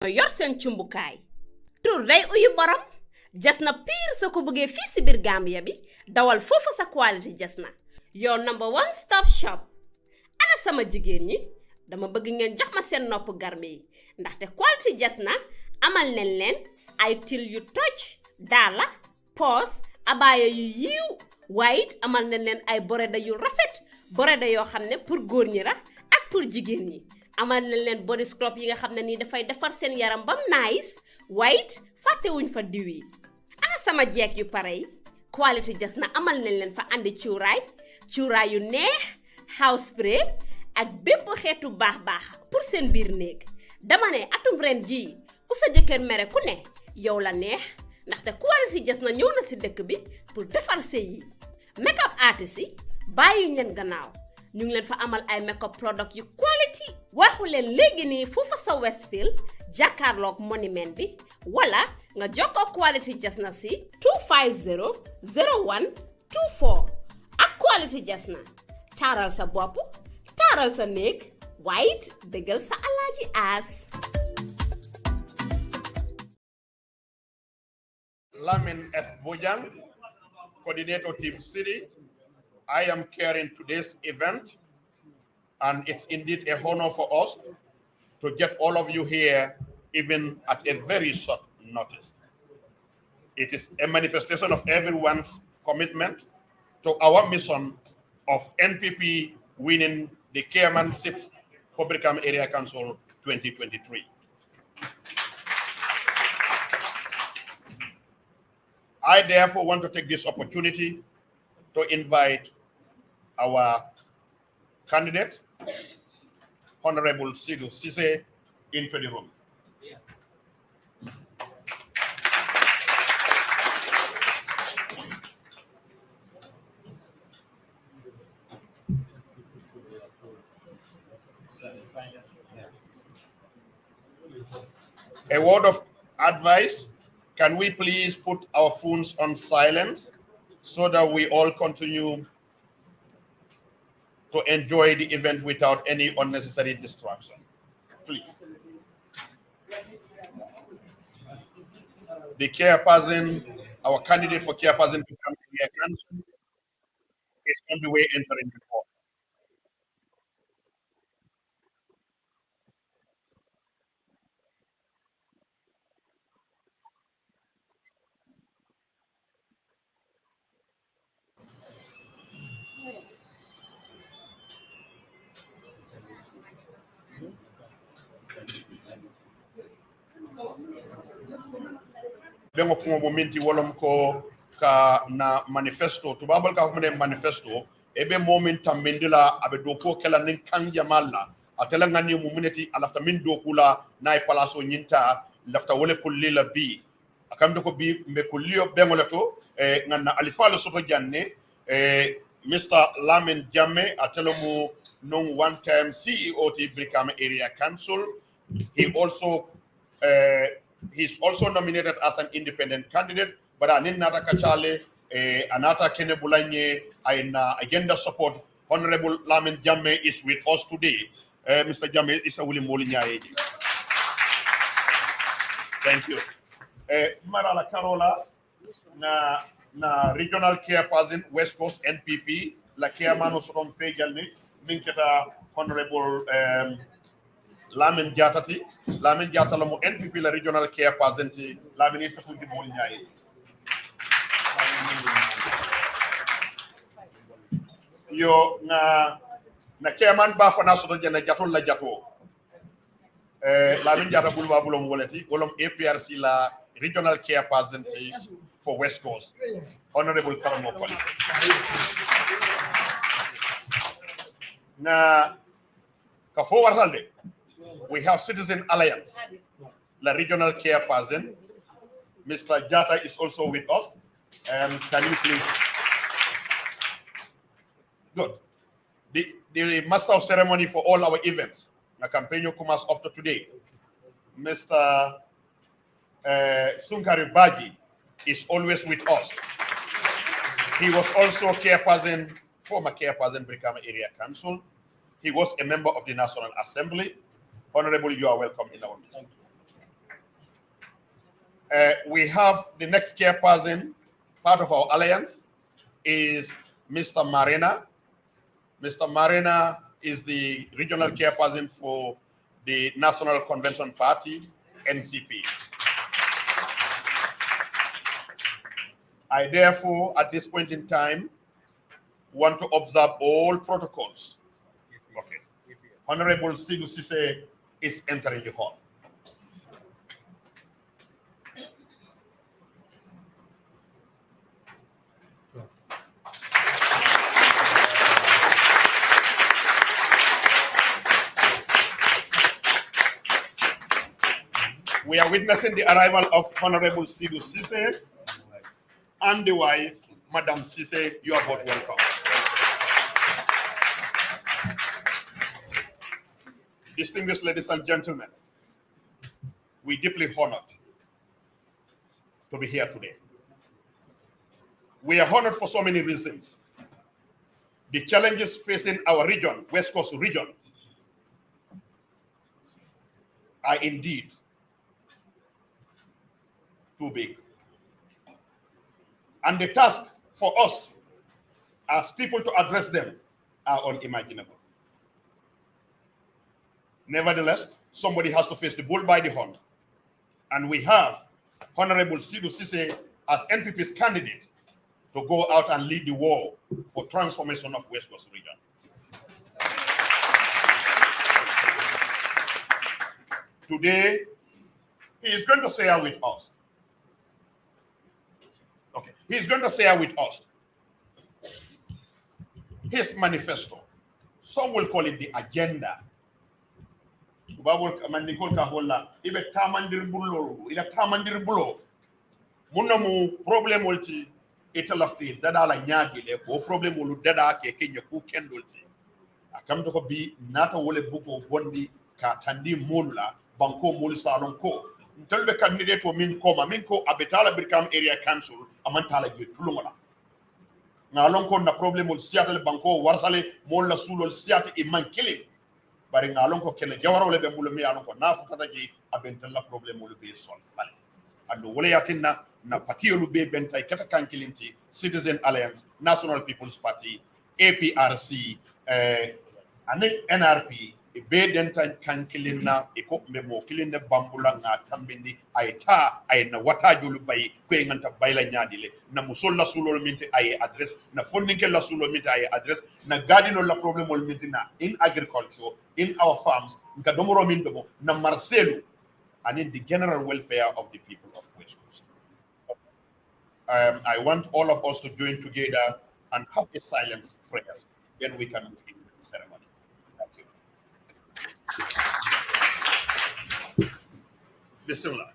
yor seen cumbukaay tur day uyu borom jasna piir soo ko bëggee fii si biir Gambia bi dawal foofu sa quality jasna your number one stop shop. Ana sama jigéen ñi dama bëgg ngeen jox ma seen nopp garme yi ndaxte quality jasna amal nañ leen ay til yu toj daala poos abaaya yu yiiw waaye it amal nañ leen ay boreda yu rafet boreda yoo xam ne pour góor ñi la ak pour jigéen ñi amal nañ leen body scrub yi nga xam ne nii dafay defar seen yaram bam nice white fàttewuñ fa diw yi. Ana sama jeeg yu pare yi quality jasna amal nañ leen fa andi cuuraay yu neex house spray ak bépp xeetu baax pour seen biir néeg. Dama ne atum ren jii ku sa jëkkër mere ku ne yow la neex ndaxte quality jasna ñëw na si dëkk bi pour defar sëy yi. Makeup artist yi bàyyi leen gannaaw ñu ngi leen fa amal ay makeup product yu quality waxu leen léegi nii foofa sa Westfield jàkkaarloog monument bi wala nga jokkoo quality jasna si 250 01 24 ak quality jasna taaral sa bopp taaral sa néeg waaye dëggal sa alaaji aas. Lamin F. Bojang, Coordinator Team Seedy. I am carrying today's event, and it's indeed a honor for us to get all of you here, even at a very short notice. It is a manifestation of everyone's commitment to our mission of NPP winning the chairmanship for Brikama Area Council 2023. I therefore want to take this opportunity to invite our candidate, Honorable Ceesay, into the room. A word of advice, can we please put our phones on silent so that we all continue to enjoy the event without any unnecessary distraction? Please. The chairperson, our candidate for chairperson to come to the council is on the way entering the court. Bengo kuma bo minti wolom ko ka na manifesto to babal ka ko manifesto ebe moment tambendila abe do ko kala nin kan jamalla atela ngani mu minati alafta min do kula nay palaso nyinta lafta wole kullila bi akamde ko bi mbe kulliyo bengo lato nganna alifa lo soto janne Mr. Lamin Jammeh atela mu non one time CEO to Brikama Area Council. He's also nominated as an independent candidate, but Aninata Kachale, Anata Kene Bulanye, and agenda support. Honorable Lamin Jammeh is with us today. Mr. Jammeh is a William Molinya. Thank you. Marala Carola, na regional chairperson, West Coast NPP, la chairman of Sotom Fejalni, Minketa Honorable Lamin Jatati, Lamin Jatalamu NPP la regional chairperson, Lamin is a full Molinya. Yo na chairman ba fana soto jana jatol la jato Lamin Jata bulwa bulom woleti wolom APRC la regional chairperson for West Coast, Honorable Karamo Pali. Na kafo wartalde, we have Citizen Alliance, la regional chairperson. Mr. Jata is also with us. Can you please? Good. The master of ceremony for all our events, na campaign Kumas up to today, Mr. Sunkari Baji is always with us. He was also chairperson, former chairperson, Brikama Area Council. He was a member of the National Assembly. Honorable, you are welcome in our midst. We have the next chairperson, part of our alliance, is Mr. Marina. Mr. Marina is the regional chairperson for the National Convention Party, NCP. I therefore, at this point in time, want to observe all protocols. Okay. Honorable Ceesay is entering the hall. We are witnessing the arrival of Honorable Ceesay and the wife, Madam Ceesay. You are both welcome. Distinguished ladies and gentlemen, we deeply honored to be here today. We are honored for so many reasons. The challenges facing our region, West Coast region, are indeed too big. And the task for us as people to address them are unimaginable. Nevertheless, somebody has to face the bull by the horn. And we have Honorable Ceesay as NPP's candidate to go out and lead the war for transformation of West Coast region. Today, he is going to share with us. Okay, he is going to share with us his manifesto. Some will call it the agenda. Problem multi italafti dada la nyagi le ko problem wolu dada ke kenya ku kendolti akam to ko bi nata wole buko bondi ka tandi mulla banko mul salon ko ntelbe candidate o min ko abetala birkam area council amantala be tulungola ngalon ko na problem ul siatal banko warsale molla sulol siati e man killing bari ngalon ko kele jawaro le be mulu mi alon ko nafu tataji abentala problem ul be solve bale ando wole yatinna na patiyolu be bentay kata kankilinti Citizen Alliance, National People's Party, APRC, anek NRP be denta kankilinna e ko be mo kilinne bambula nga tambindi ayta ay na wata julu bay ko nganta bayla nyaadile na musolla sulol minti ay address na fondinke la sulol minti ay address na gadino la problem ol minti na in agriculture in our farms nka domoro min domo na marcelu and in the general welfare of the people of West Coast. I want all of us to join together and have a silent prayer. Then we can move into the ceremony. Thank you. Bismillah.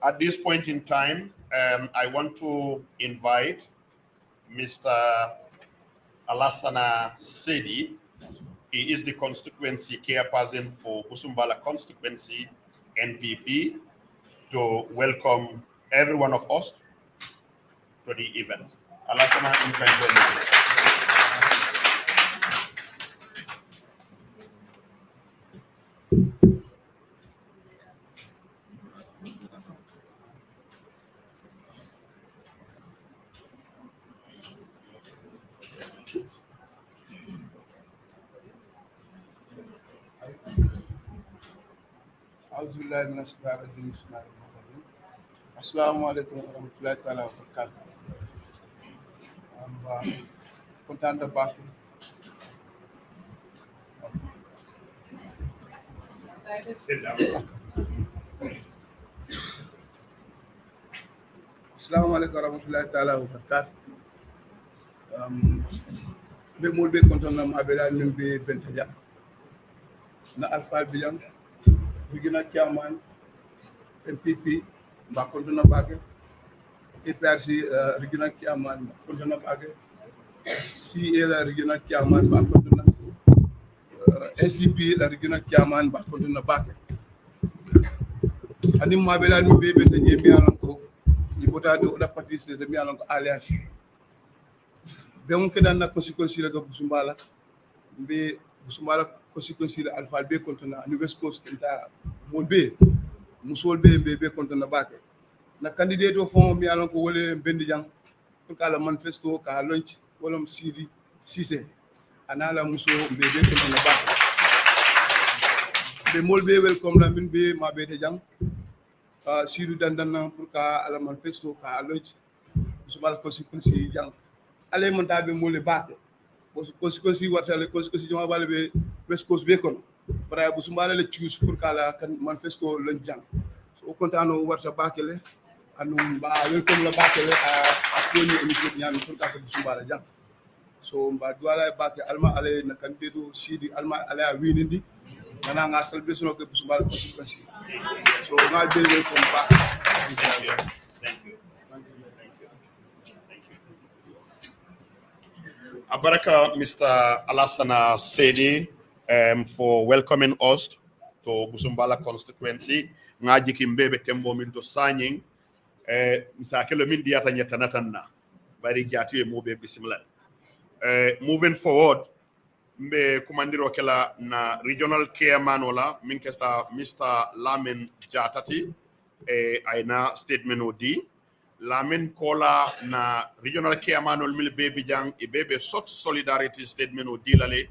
At this point in time, I want to invite Mr. Alassana Seedy. He is the constituency chairperson for Busumbala constituency, NPP, to welcome every one of us to the event. Alassana, you can join me. Assalamu alaikum warahmatullahi taala wabarakatuh. Content the BAC. Sit down. Assalamu alaikum warahmatullahi taala wabarakatuh. Be mol be content na mabela nimbe bentaja na alpha bilang regional chairman MPP ba kontona bage APRC regional chairman kontona bage CA la regional chairman ba kontona NCP la regional chairman ba kontona bake ani mabela mi be bente je mi alon ko ibota do da partie de mi alon ko alias be on kedan na conséquence la go busumbala be busumbala conséquence la alpha be kontona ni west coast kenta mo be musol be kontona bake na candidate o fond mi alon ko wole bendi jang pour kala manifesto ka launch wolom Seedy Ceesay anala muso be kontona bake be molbe welcome la min be ma be te jang Seedy dandan pour ka ala manifesto ka launch subal conséquence jang ale monta be mole bake bo conséquence wata le conséquence jama bale be west coast be kon para bu sumbala le choose pour kala kan manifesto launch jang so kontano warta bake le anum ba welcome la bake le a ko ni émission nyami pour ka bu sumbala jang so mba duala bake alma ale na candidato Seedy alma ale a winindi nana nga celebration ko bu sumbala conséquence so ngal be welcome back. Thank you. Abaraka, Mr. Alassana Seedy, for welcoming us to Busumbala constituency. Ngaji kimbebe tembo minto sanying. Msakelo min diata nyetanatanna. Bari jatiwe mobe bismillah. Moving forward, mbe kumandiro kela na regional chairman wala minkesta Mr. Lamin Jatati aina statement odi Lamin kola na regional chairman ol mil baby jang e bebe sot solidarity statement odi lale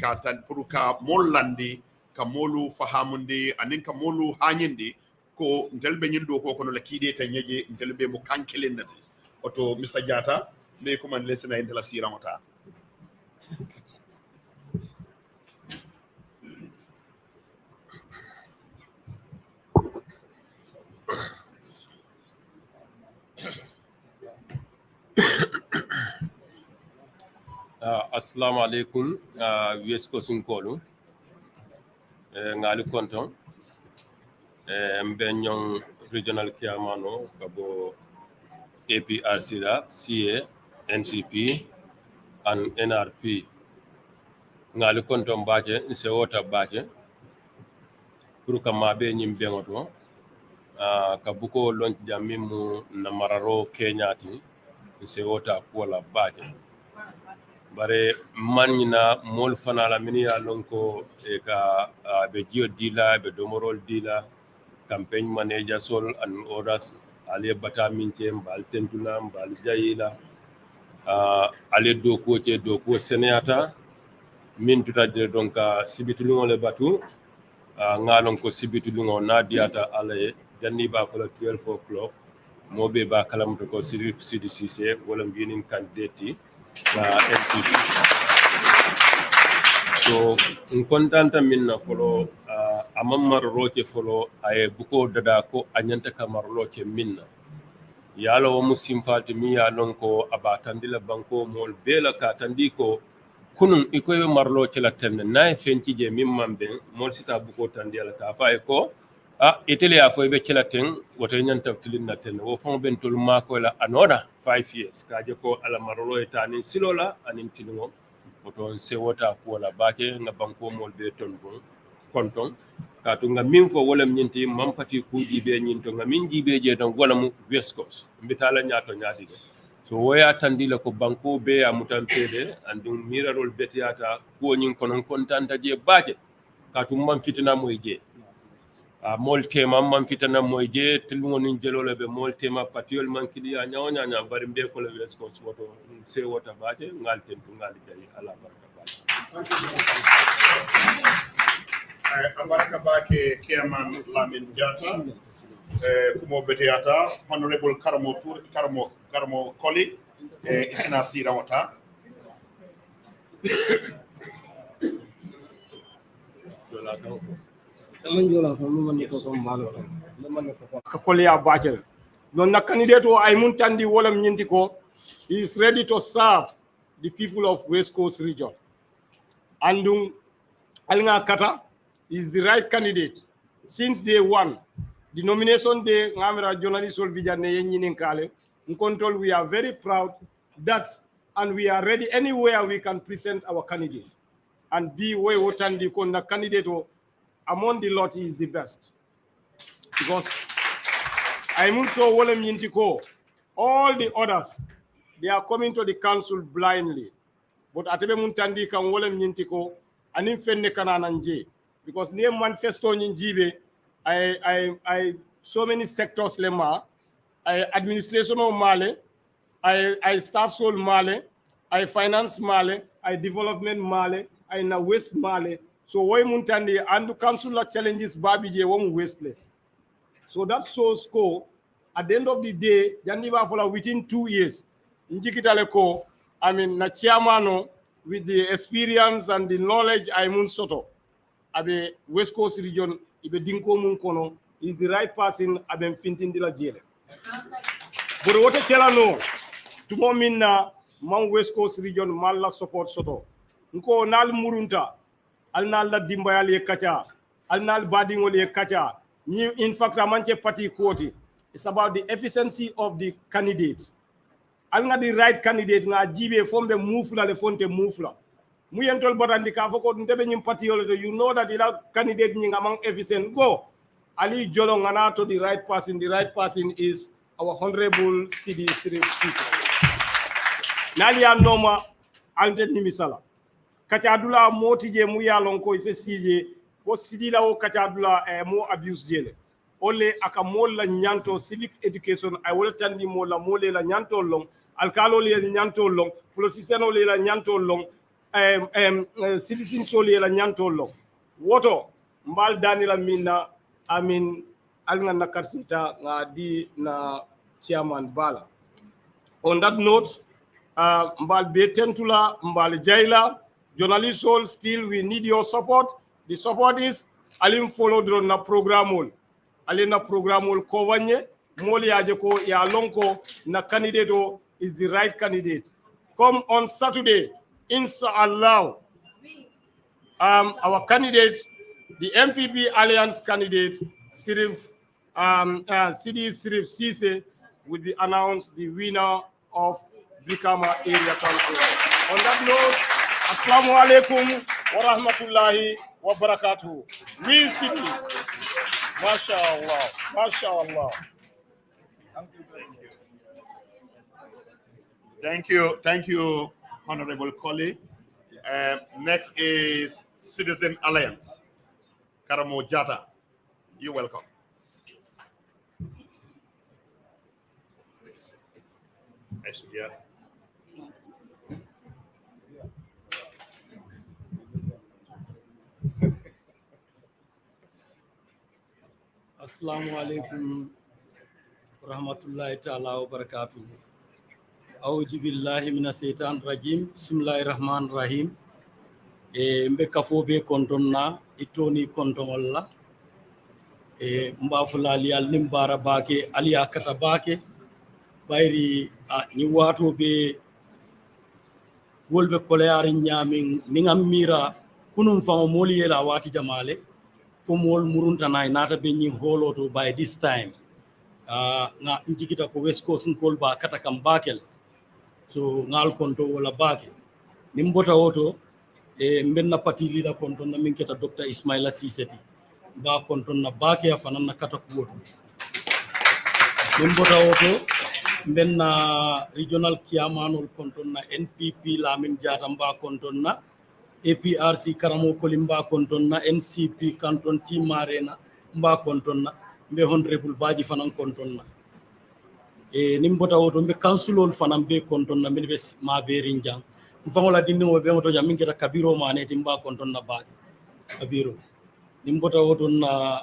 katan puruka mollandi ka molu fahamundi anin ka molu hanyindi ko ntelbe nyindo ko kono la kide ta nyeje ntelbe mo kankelennati oto Mr. Jata me kuman lesena intela siramota. Assalamu alaikum West Coast Nkolu ngali konton mbenyon regional chairman kabo APRC la CA NCP and NRP ngali konton bache nse wota bache pour kama be nyimbe ngoto kabuko launch jamimu na mararo Kenyati nse wota kuala bache bare manina mol fana la mini ya lonko e ka be jio dila be domorol dila campaign manager sol and others ale bata minche mbal tentuna mbal jayila ale doko senata min tutaje donc sibitulungo le batu ngalon ko sibitulungo na diata ale janni ba fala 12 o'clock mobe ba kalamto ko Seedy Ceesay wala mbinin candidate NPP. So kontanta minna folo amamar roche folo ay buko dada ko anyanta kamar roche minna yalo wo musim falti mi ya non ko abatandila banko mol bela ka tandiko kunun ikoy marlo ci la tenne nay fenci je mim mambe mol sita buko tandila ka fay ko itele ya fo be ci la ten woto nyanta tilin na tenne wo fon ben tol mako la anoda 5 years ka je ko ala marlo etani silola anin tilingo woto se wota ko la bake nga banko mol be ton bon konton ka to nga min fo wala nyinti mampati ku jibe nyinto nga min jibe je don wala mu West Coast mbitala nyato nyati de so woya tandila ko banko be ya mutampede andum mirarol betiata ko nyin konon kontanta je bake ka to mam fitina moy je mol tema man fitana moy je tilmo nin jelole be mol tema patiol man kidi ya nyawnya nya bari mbe ko le West Coast woto se wota bate ngal tentu ngal jayi ala baraka bake Abaraka bake chairman Lamin Jata kumo betiata honorable Karamo Koli isina sira wata Kakolia Bachel. Non na candidate ay muntandi wolam nyinti ko he is ready to serve the people of West Coast region. Andung Alnga Kata is the right candidate since day one. The nomination day ngamira journalist will be jane yenyin kale. Nkontol, we are very proud that and we are ready anywhere we can present our candidate. and B way wotandi ko na candidate among the lot is the best. Because I also wole nyinti ko all the others they are coming to the council blindly. But atebe muntandi kan wole nyinti ko anim fenne kanana nje because near manifesto njibe I so many sectors lema I administration of male I staff soul male I finance male I development male I na waste male so way muntandi and council challenges babi je won wasteless. So that shows ko at the end of the day jandiba fola within 2 years njikitale ko I mean na chairmano with the experience and the knowledge I mun soto abe West Coast region ibe dinko mun kono is the right person abe fintindi la jele. But what I tell no tumo minna man West Coast region malla support soto nko nal murunta al nal la dimbayal ye kacha al nal badingol ye kacha ni in fact amanche party quote it's about the efficiency of the candidates. Al nga the right candidate nga jibe fombe mufla le fonte mufla mu yentol botandi ka foko ndebe nyim party yolo you know that ila candidate nyinga among efficient go ali jolo ngana to the right person is our honorable Seedy Ceesay nali ya noma ante nimisala kachadula motije mu yalon ko ise sije ko Seedy la o kachadula mo abuse jele ole aka molla nyanto civics education ay wala tandi molla mole la nyanto long alkalo le nyanto long politicien le la nyanto long citizen so le la nyanto long woto mbal danila minna amin alna nakarsita ngadi na chairman bala. On that note mbal betentula mbal jaila journalists all still we need your support. The support is alim follow drone na programol alena programol kovanye moli aje ko ya lonko na candidate is the right candidate. Come on Saturday inshallah our candidate the MPP alliance candidate Seedy Ceesay will be announced the winner of Brikama area council. On that note, assalamu alaikum wa rahmatullahi wa barakatuh. We Seedy, mashallah, mashallah. Thank you, Honorable Colley. Next is Citizen Alliance. Karamo Jata, you're welcome. Yeah. Assalamu alaikum rahmatullahi ta'ala wa barakatuh. Auzu billahi minas shaitanir rajim. Bismillahir rahmanir rahim. Mbe kafobe kontonna itoni kontomolla. Mbafula liyal nimbara bake aliya kata bake. Bayri ni wato be wolbe koleari nyamin ningam mira kunum fa moli yela wati jamale fo mol murunta nay nata be nyi holoto by this time nga njikita ko West Coast nkol ba kata kam bakel so ngal konto wala bake nimbota woto mbenna pati lida konto na minketa Dr. Ismaila Ceesay ba konto na bake afana na kata ko woto nimbota woto mbenna regional kiamanol kontonna NPP Lamin Jata mba kontonna APRC Karamo Kolimba kontonna NCP Canton Timarena mba kontonna mbe honorable Baji fanan kontonna nimbota woto mbe councilol fanan be kontonna mbe ma be rinjang mfangola dinno be moto jam mingeta kabiro maneti mba kontonna baake kabiro nimbota woto na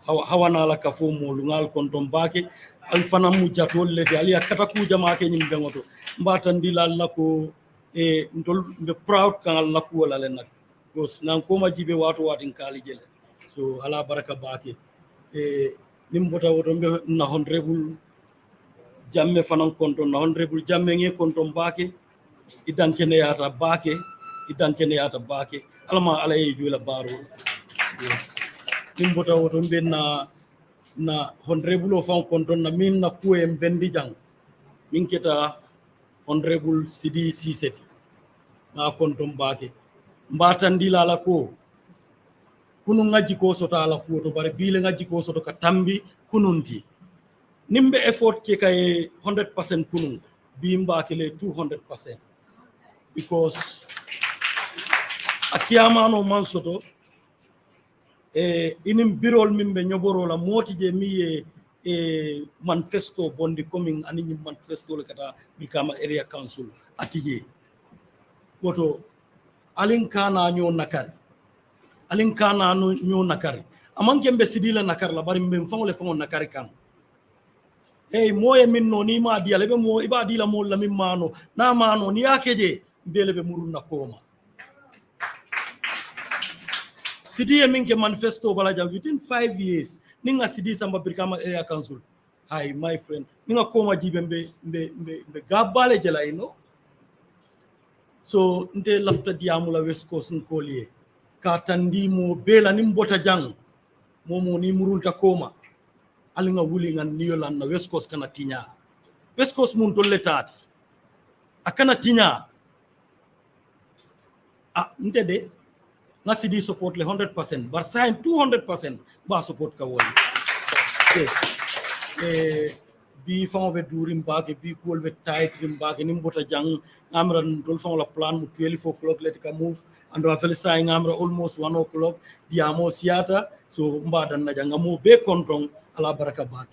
hawana la kafo molungal konton baake alfana mu jatol le ali akata ku jama ke nyim bengoto mbatandi la lako ndol be proud kan la ku wala len nak gos nan ko ma jibe wato watin kali jele so ala baraka baake nimbota woto be na honorable jamme fanan konton na honorable jamme nge konton baake idan kene yata baake alama ala e jula baro yes timbota woto benna na honorable fan konton na min na kuwe mbendi jang min keta honorable Seedy Ceesay na konton baake mbatandila la ko kunu ngaji ko sota ala ko to bare bile ngaji ko soto ka tambi kununti nimbe effort ke kay 100% kunun bi mbakele 200% because akiyama no man soto inim birol mimbe nyoboro la moti je mi manifesto bondi coming ani manifesto le kata bikama area council atije woto alin kana nyo nakari alin kana nyo nakari amanke mbe sidila nakar la bari mbe fangole fangon nakari kan moye min no ni ma diale be mo iba dila mo la min mano na mano ni akeje mbele be muruna koma Sidi minke manifesto bala jam within 5 years ninga Sidi samba birkama area council hi my friend ninga koma jibe mbe gabale jela ino so nte lafta diamula west coast nkoliye ka tandi mo bela nimbota jang momo ni murunta koma alinga wuli ngan niyolan na west coast kana tinya west coast mun tolle tati akana tinya nte de nga Sidi support le 100% bar sign 200% ba support ka woni bi famo be durim baake bi ko be tight rim baake nim bota jang amra dol famo la plan mu 12 o'clock let ka move and wa fel say amra almost 1 o'clock diamo siata so mbadan na janga mo be kontong ala baraka baat.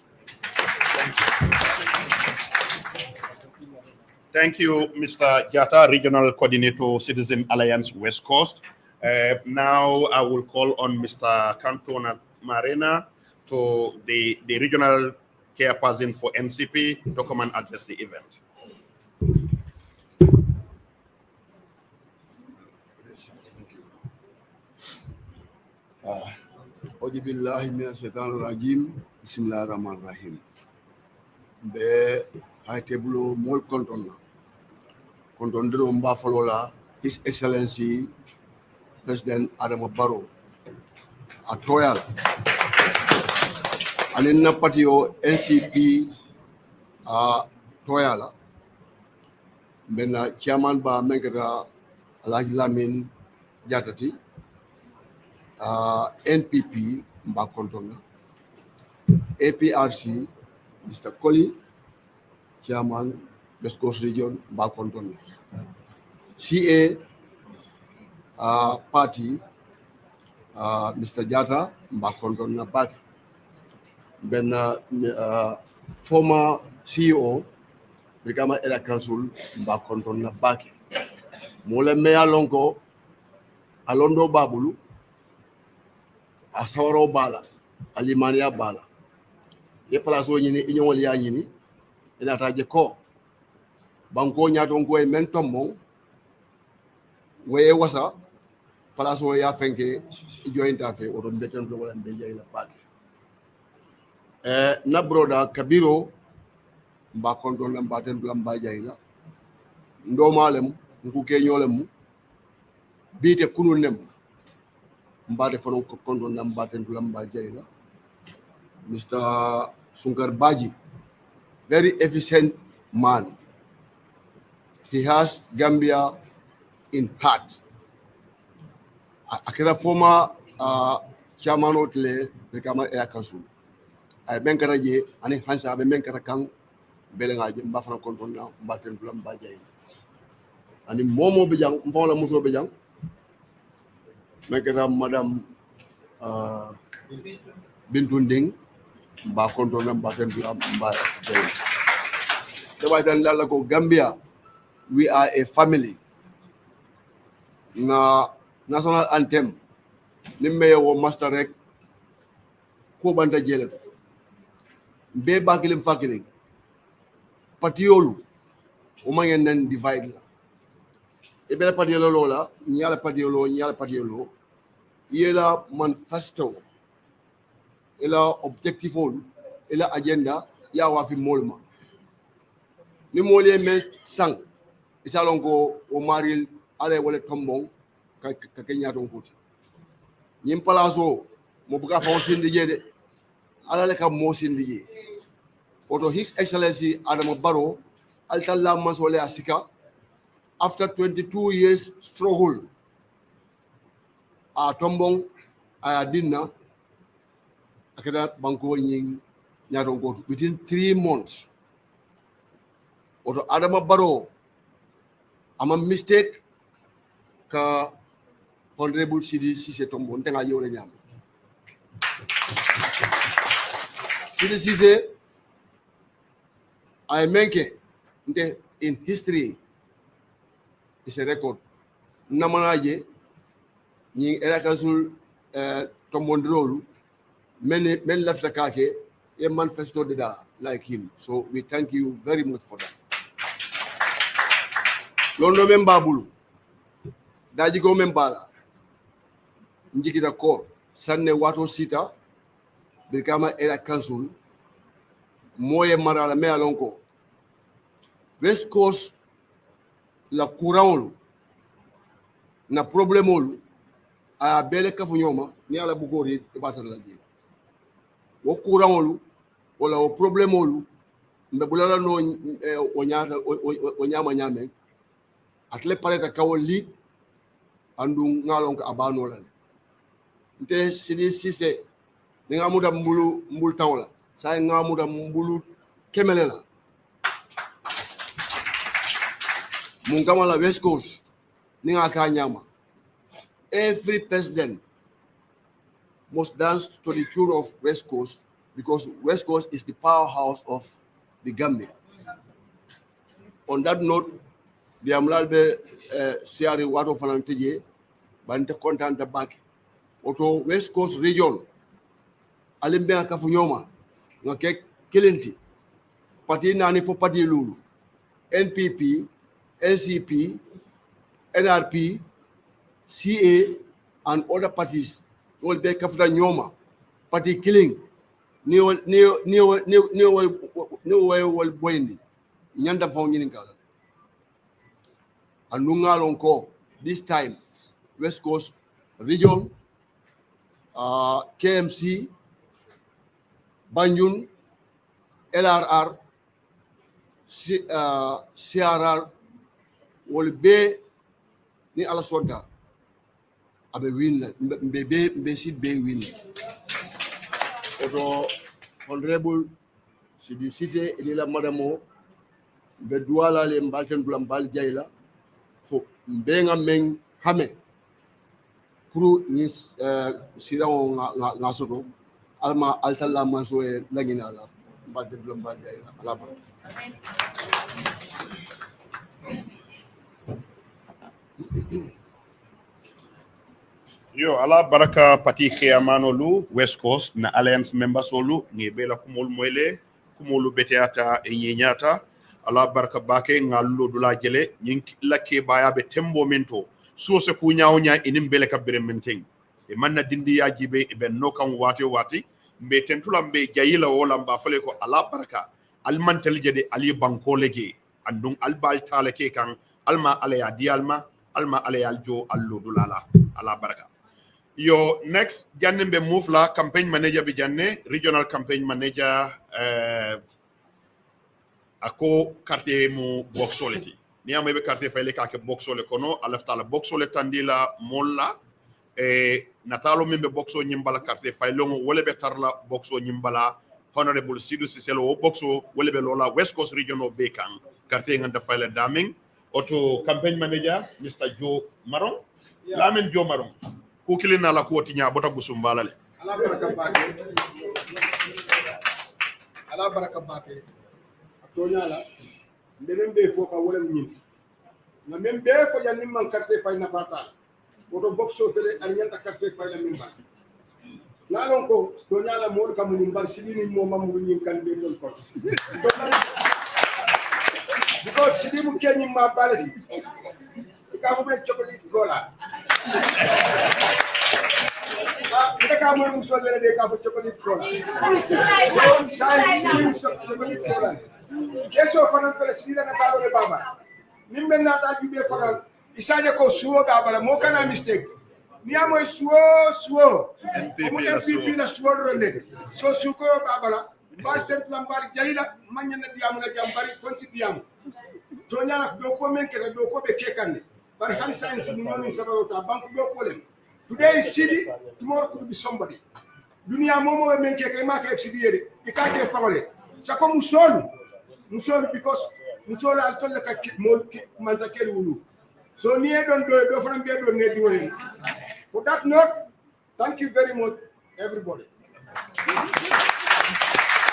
Thank you, Mr. Jata, Regional Coordinator, Citizen Alliance West Coast. Now I will call on Mr. Cantona Marena, to the regional chairperson for NCP, to come and address the event. Auzu billahi minash shaitanir rajim. Bismillahir rahmanir rahim. Be hay tebulo mol kontondiro mba folola His Excellency President Adama Barrow atoyala alinna patio NCP toyala mena chairman ba mengata Alhaji Lamin Jatati NPP mba kontona APRC Mr. Koli chairman West Coast Region mba kontona CA party Mr. Jata mba kontona back ben former CEO Brigama Area Council mba kontona back mole meya lonko alondo babulu asawaro bala alimania bala ye place o nyini inyol ya nyini ina taje ko banko nyato ngo e men tombo we wasa place o ya fenke jointa fe o don beten do wala be jeyla back na broda kabiro mba kondo na mbaten blam ba jeyla ndo malem ngu ke nyolem bite kunun nem mbade fonon ko kondo na mbaten blam ba jeyla Mr. Sunkar Baji, very efficient man. He has Gambia in heart. Akira former chairman of the Brigama Area Council. I menkara je ani hansa be menkara kan belenga je mbafana kontona mbaten blam ba jey ani momo be jang mfawla muso be jang menkara madam Bintunding mba kontona mbaten blam ba jey daba tan lalla ko Gambia we are a family na national anthem nimme wo master rek ko banda jelet be bakilim fakiling patiolu o mangen nan divide la e be patiolo lola nyala patiolo yela manifesto ila objectif ila agenda ya wa fi molma ni molé me sang isalon ko o maril ale wala tombon ka kenyaton kuti nyim palaso mo buka fa sindi jede ala le ka mo sindi je oto His Excellency Adama Barrow altalla masole asika after 22 years struggle a tombong a dinna akada banko nying nyaron go within 3 months oto adama baro ama mistake ka honorable Seedy Ceesay tombo ntenga yewle nyam Seedy Ceesay I menke nte in history is a record namanaje ñi era council tombondirolu men lafta kake a manifesto dida like him, so we thank you very much for that. Londo memba bulu daji go membala njikita ko sanne wato sita birkama era council moye marala me alonko West Coast la courant na problème a bele kafu ñoma ni ala bugori e batar la je wo courant wala o problème mbe bulala no o nyaata o nyama nyame atle pareta kawol li andu ngalon ko abano la nte Seedy Ceesay ni ngamuda mbul tawla sa ngamuda mbulu kemele la mun kamala West Coast ni ngaka nyama every president must dance to the tune of West Coast because West Coast is the powerhouse of the Gambia. On that note, the Amlalbe Siari Wato Fananteje, Bante Contant back. Oto West Coast region, Alimbea Kafunyoma, Nake Kilinti, Party Nani for Party Lulu, NPP, LCP, NRP, CA, and other parties will be Kafuta Nyoma, Party killing. New way will boindi. Nyanda found kala. And Nunga Lonko, this time, West Coast region, KMC, Banjun, LRR, CRR will be ni Alasonta. Abe win, be sit be win. Oto honorable Seedy Ceesay elila madamo be duala le mbalten dulam bal jayla fo mbenga men hame pour ni sirawo nga soto alma altalla manso e lagina la mbalten dulam bal jayla ala ba Yo ala baraka pati khiyamanolu West Coast na alliance members olu ngi bela kumol moyle kumolu beteata e nyenyata ala baraka bake ngallo dula jele nyink lakke baya be tembo mento so se ku nyaawnya inim bele ka bere menteng e manna dindi ya jibe e ben no kan wati mbe tentula mbe jayila wala mba fale ko ala baraka almantel jede ali banko lege andung albal tale ke kan alma alaya dialma alma alaya jo allo dulala ala baraka. Your next Janne be move la campaign manager be Janne, regional campaign manager ako carte mu boxoleti. Ni amebe carte file ka ke boxole kono alafta la boxole tandila molla natalo membe boxo nyimbala carte file ngo wole be tarla boxo nyimbala honorable Seedy Ceesay o boxo wole be lola West Coast regional be kan carte nganda file daming auto campaign manager Mr. Joe Maron Lamin Joe Maron kukili na la kuoti nya bota busumbala le ala baraka bake atonya la ndenen be foka wala nyinti na membe fo janni man carte fay na fatal woto boxo fele ar nyanta carte fay la mimba na lon ko tonya la mo kam ni mbar sidini mo mamu ni kan be ton ko because Seedy mu kenyi ma baladi ka ko be chocolate gola Mereka mau musuh dari mereka for chocolate cola. Saya ini chocolate cola. Keso fanan Palestina na talo le baba. Nimbe na ta jube fanan. Isaje ko suo baba mo kana mistake. Ni amo suo. Mo MPP na suo ronde. So suko baba la. Bal tem plambal jayila manya na diam na jambari fonti diam. Tonya do ko men ke do ko be kekane. Bar han science ni non sabarota bank do ko le. Today is Seedy, tomorrow could be somebody. Dunia momo we menke kay ma kay Seedy yede. Ikake fangole. Sako musolu. Musolu because musolu al tolle ka manza kelu wulu. So niye don do fanam be do ne diwole. For that note, thank you very much everybody.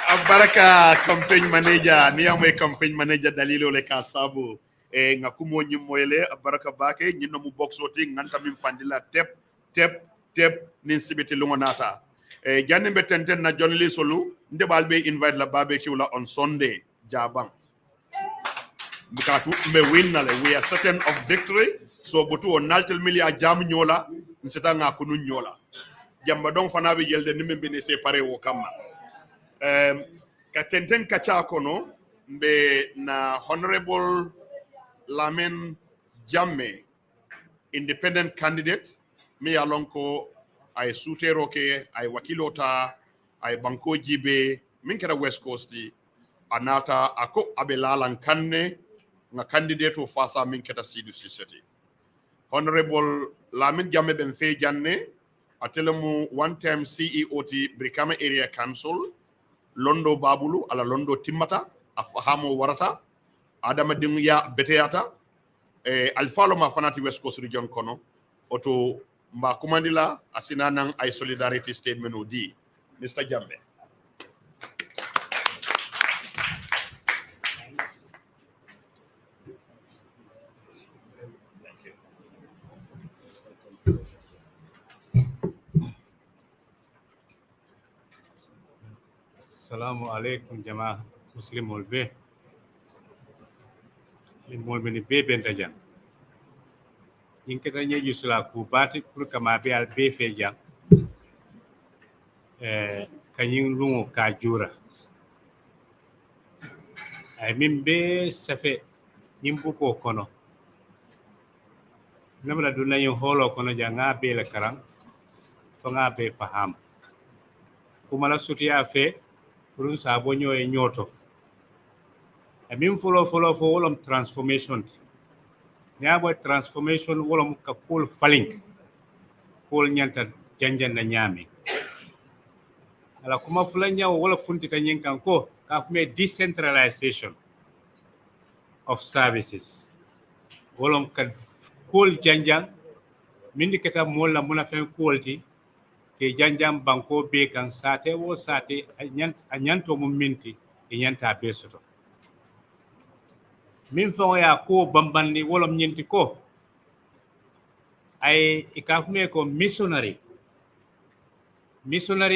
Abaraka campaign manager ni amwe campaign manager dalilo le kasabu nga kumo nyimoyle abaraka bake nyino mu box voting nganta min fandila tep nin sibiti lungonata janne be tenten na jonli solu ndebal be invite la barbecue la on Sunday jabang bukatu me win na le we are certain of victory so butu on naltel milia jam nyola nseta nga kunu nyola jamba don fana be yelde nimbe ne séparé wo kama ka tenten kacha kono mbe na honorable Lamin Jamme independent candidate mi alonko ay sutero ke ay wakilota ay banko jibe min kera West Coast anata ako abelalan kanne nga candidate o fasa min keta Seedy Ceesay honorable Lamin Jamme ben fe janne atelemu one time CEO ti Brikama Area Council londo babulu ala londo timmata afahamo warata adama dingiya beteyata alfalo ma fanati West Coast region kono oto mba kumandila asina nang ay solidarity statement odi Mr. Jambe. Assalamu alaikum jama muslimol be limol meni be bentajan inketa nyeju sula ku bati pour kama be al be feja kanyin lungo ka jura ay min be safe nyimbu ko kono namla dunna yo holo kono janga be la karang fo nga be faham kuma la sutiya fe pour sa bonyo e nyoto e min folo fo wolom transformation nyabo transformation wolom ka kul falling kul nyanta janjan na nyami ala kuma fulanya wala funti ta nyenkan ko ka fume decentralization of services wolom ka kul janjan mindi keta molla muna fen kulti ke janjam banko be kan sate wo sate anyanto mum minti e nyanta be soto min fa ya ko bambandi wolom nyinti ko ay ikafme ko missionary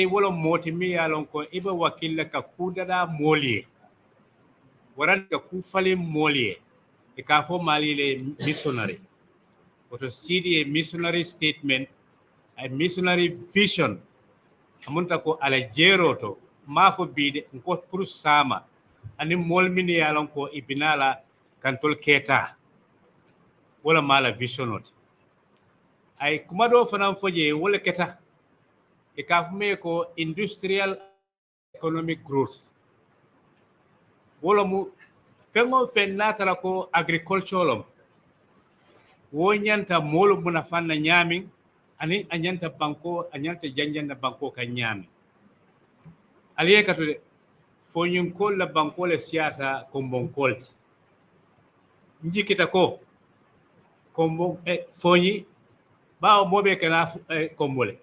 wolom moti mi yalon ko iba wakilla ka kudada molie waran ka ku fali molie ikafo malile missionary oto Seedy missionary statement a missionary vision amunta ko ala jeroto mafo bide ko pour sama ani molmini yalon ko ibinala kantol keta wala mala visionot ay kuma do fanan foje wala keta e kafme ko industrial economic growth wala mu fengo fennata ko agricultural wo nyanta molo muna fanna nyamin ani anyanta banko anyanta janjanda banko ka nyami aliye katude fonyin ko la banko le siasa kombon kolti njikita ko kombo fonyi ba mobe kana kombole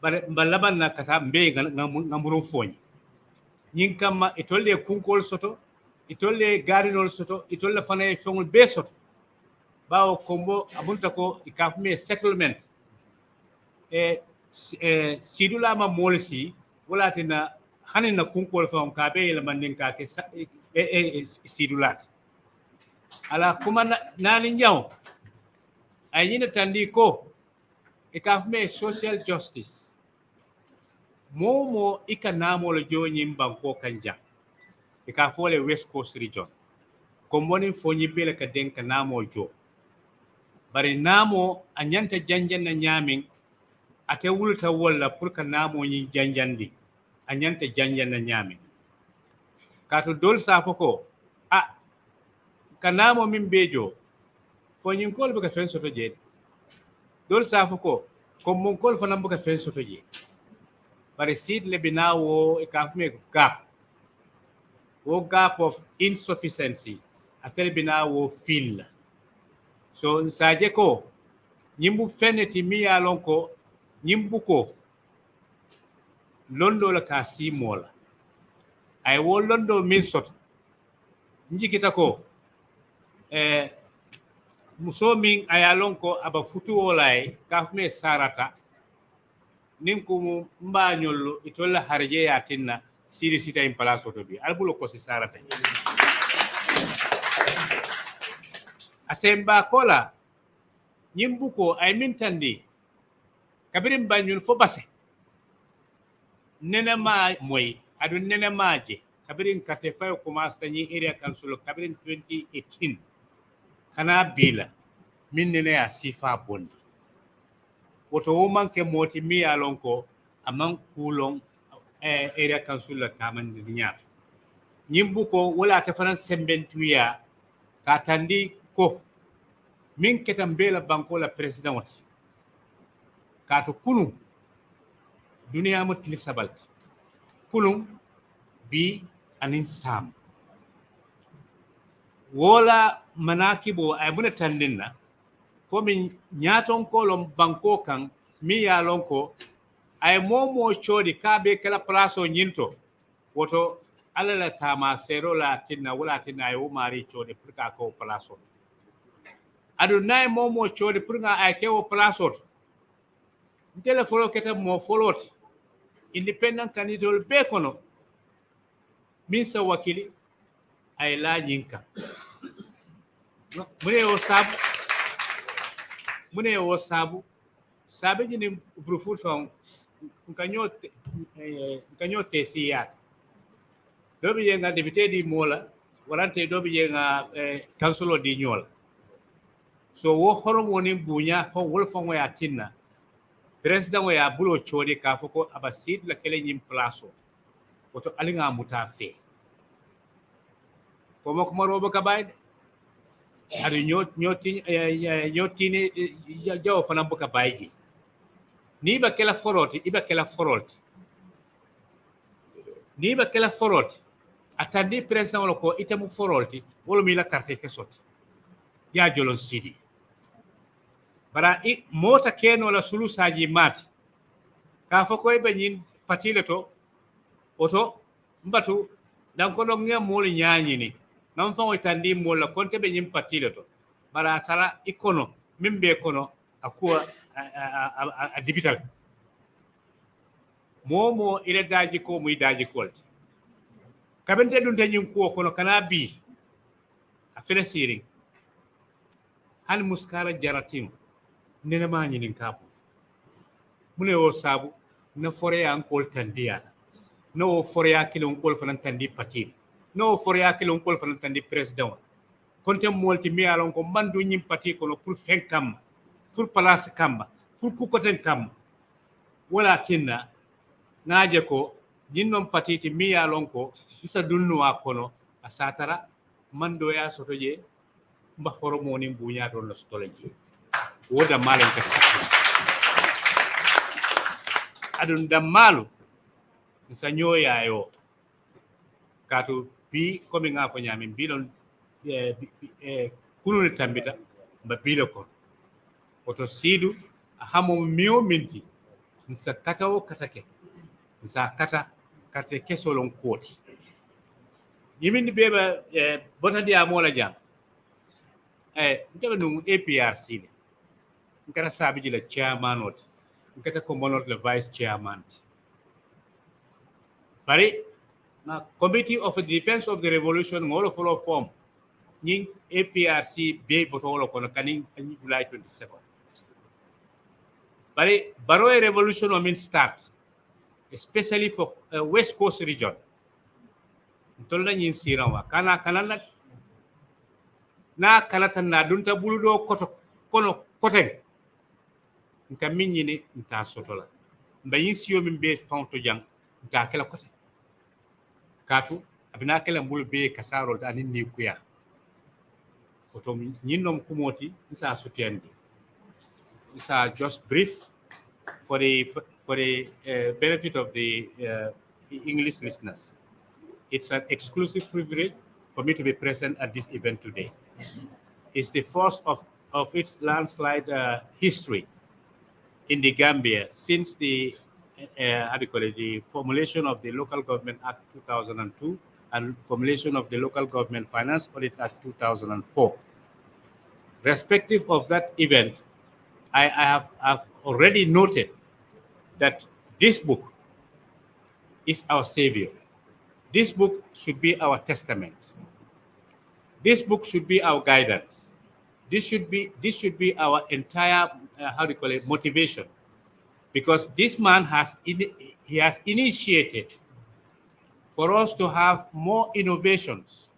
bare balaban na kasa mbe ngamurun fonyi nyin kama itolle kunkol soto itolle garinol soto itolle fana fongol be soto ba kombo abunta ko ikafme settlement sidula ma molsi wala tina hanin na kunkol fa on kabe la mandin ka ke sidulat ala kuma nani nyaw ay nyina tandi ko ikafme social justice momo ikanamo le joni banko kanja ikafole West Coast region komboni fonyi bele ka denka namo jo bare namo anyanta janjan na nyamin ate wulta wala pour ka namo nyi janjandi anyanta janjan na nyami kato dol sa foko kanamo min bejo fonyin kol be ka fen soto je dol sa foko comme mon kol fana mbuka fen soto je bare seed le binawo e kafme gap of insufficiency atel binawo fil so saje ko nyimbu feneti mi ya lon ko nyimbu ko londo la ka simola ay wo londo min soto njikita ko muso min ayalon ko aba futu wolay kafme sarata nin ko mbañol itolla harje ya tinna siri sita in place to bi albulo ko si sarata asemba kola nyimbu ko ay min tandi kabirim bañul fo basse nena ma moy adu nena maje kabirin kate fay commence tani area council kabirin 2018 kana bila min nene ya sifa bondi woto wo manke moti mi alon ko amman kulon area council la taman nyaato nyimbu ko wala ta faran sembentuya ka tandi ko min ketam bela banko la president wat ka to kunu duniya mo tilisabal kunu bi anin sam wala manakibo ay muna tandinna ko min nyaton kolon banko kan mi yalon ko ay momo chodi kabe kala plaso nyinto woto alala tama sero la tinna wala tinna ay mari chodi purka ko plaso adu nay momo chodi purga ay kewo plaso ndele folo keta mo folot independent candidate be kono min sa wakili ay la nyinka mune o sabu sabe jini bruful fon kanyo tesiya dobi yenga député di mola warante dobi yenga councilor di nyola so wo horom woni bunya fo wol fon waya tinna president waya bulo chodi ka foko abasid la kele nyim plaso woto alinga mutafe komo ko robo ka bayde adu nyoti jaw fana buka bayji ni ba kala foroti iba kala foroti ni ba kala foroti atandi president wala ko itemu foroti wala mi la carte ke soti ya jolon Seedy bara mota keno la sulu saji mati ka fako e banyin patile to oto mbatu dan ko don ngam mol nyaani ni nam fa o tandi mol la konte be nyim patile to bara sara ikono mimbe kono akuwa a digital momo ile daji ko muy daji ko kabente dun tanyum ko kono kana bi a fere siri hal muskara jaratim nena ma nyinin kapu mune o sabu na fore an kol tandiya no fore ya kilon kol fanan tandi patil no fore ya kilon kol fanan tandi president konte molti mi alon ko mandu nyim pati ko pour fen kam pour place kamba pour ku koten kam wala tinna naaje ko jinnon patiti mi alon ko isa dunnu akono asatara mando ya sotoje mba hormoni bunya don la stolaji woda malen ka adun damalu nsanyo yayo katu bi komi nga fo nyami bilon kunu tambita mba bilo ko oto sidu hamo mio minti nsa kata o katake nsa kata kate kesolon koti yimindi beba bota dia mola jam ngebe no APRC ne ngata sabi jila chairman ot ngata ko monot le vice chairman bari na committee of the defense of the revolution ngolo follow form ning APRC be botolo kono kanin July 27 bari baro revolution o min start especially for West Coast region tolna nyin sirawa kana na kalata na dunta buludo kono koten nka minyini nta sotola mbayin siyo min be fonto jang nta kala koten katu abina kala mbul be kasarol da ni kuya oto nyinnom kumoti isa sutiendi isa just brief for the benefit of the English listeners, it's an exclusive privilege for me to be present at this event today. It's the first of its landslide history in the Gambia since the the formulation of the Local Government Act 2002 and formulation of the Local Government Finance Audit Act 2004. Respective of that event, I've already noted that this book is our savior. This book should be our testament. This book should be our guidance. This should be our entire motivation, because this man has initiated for us to have more innovations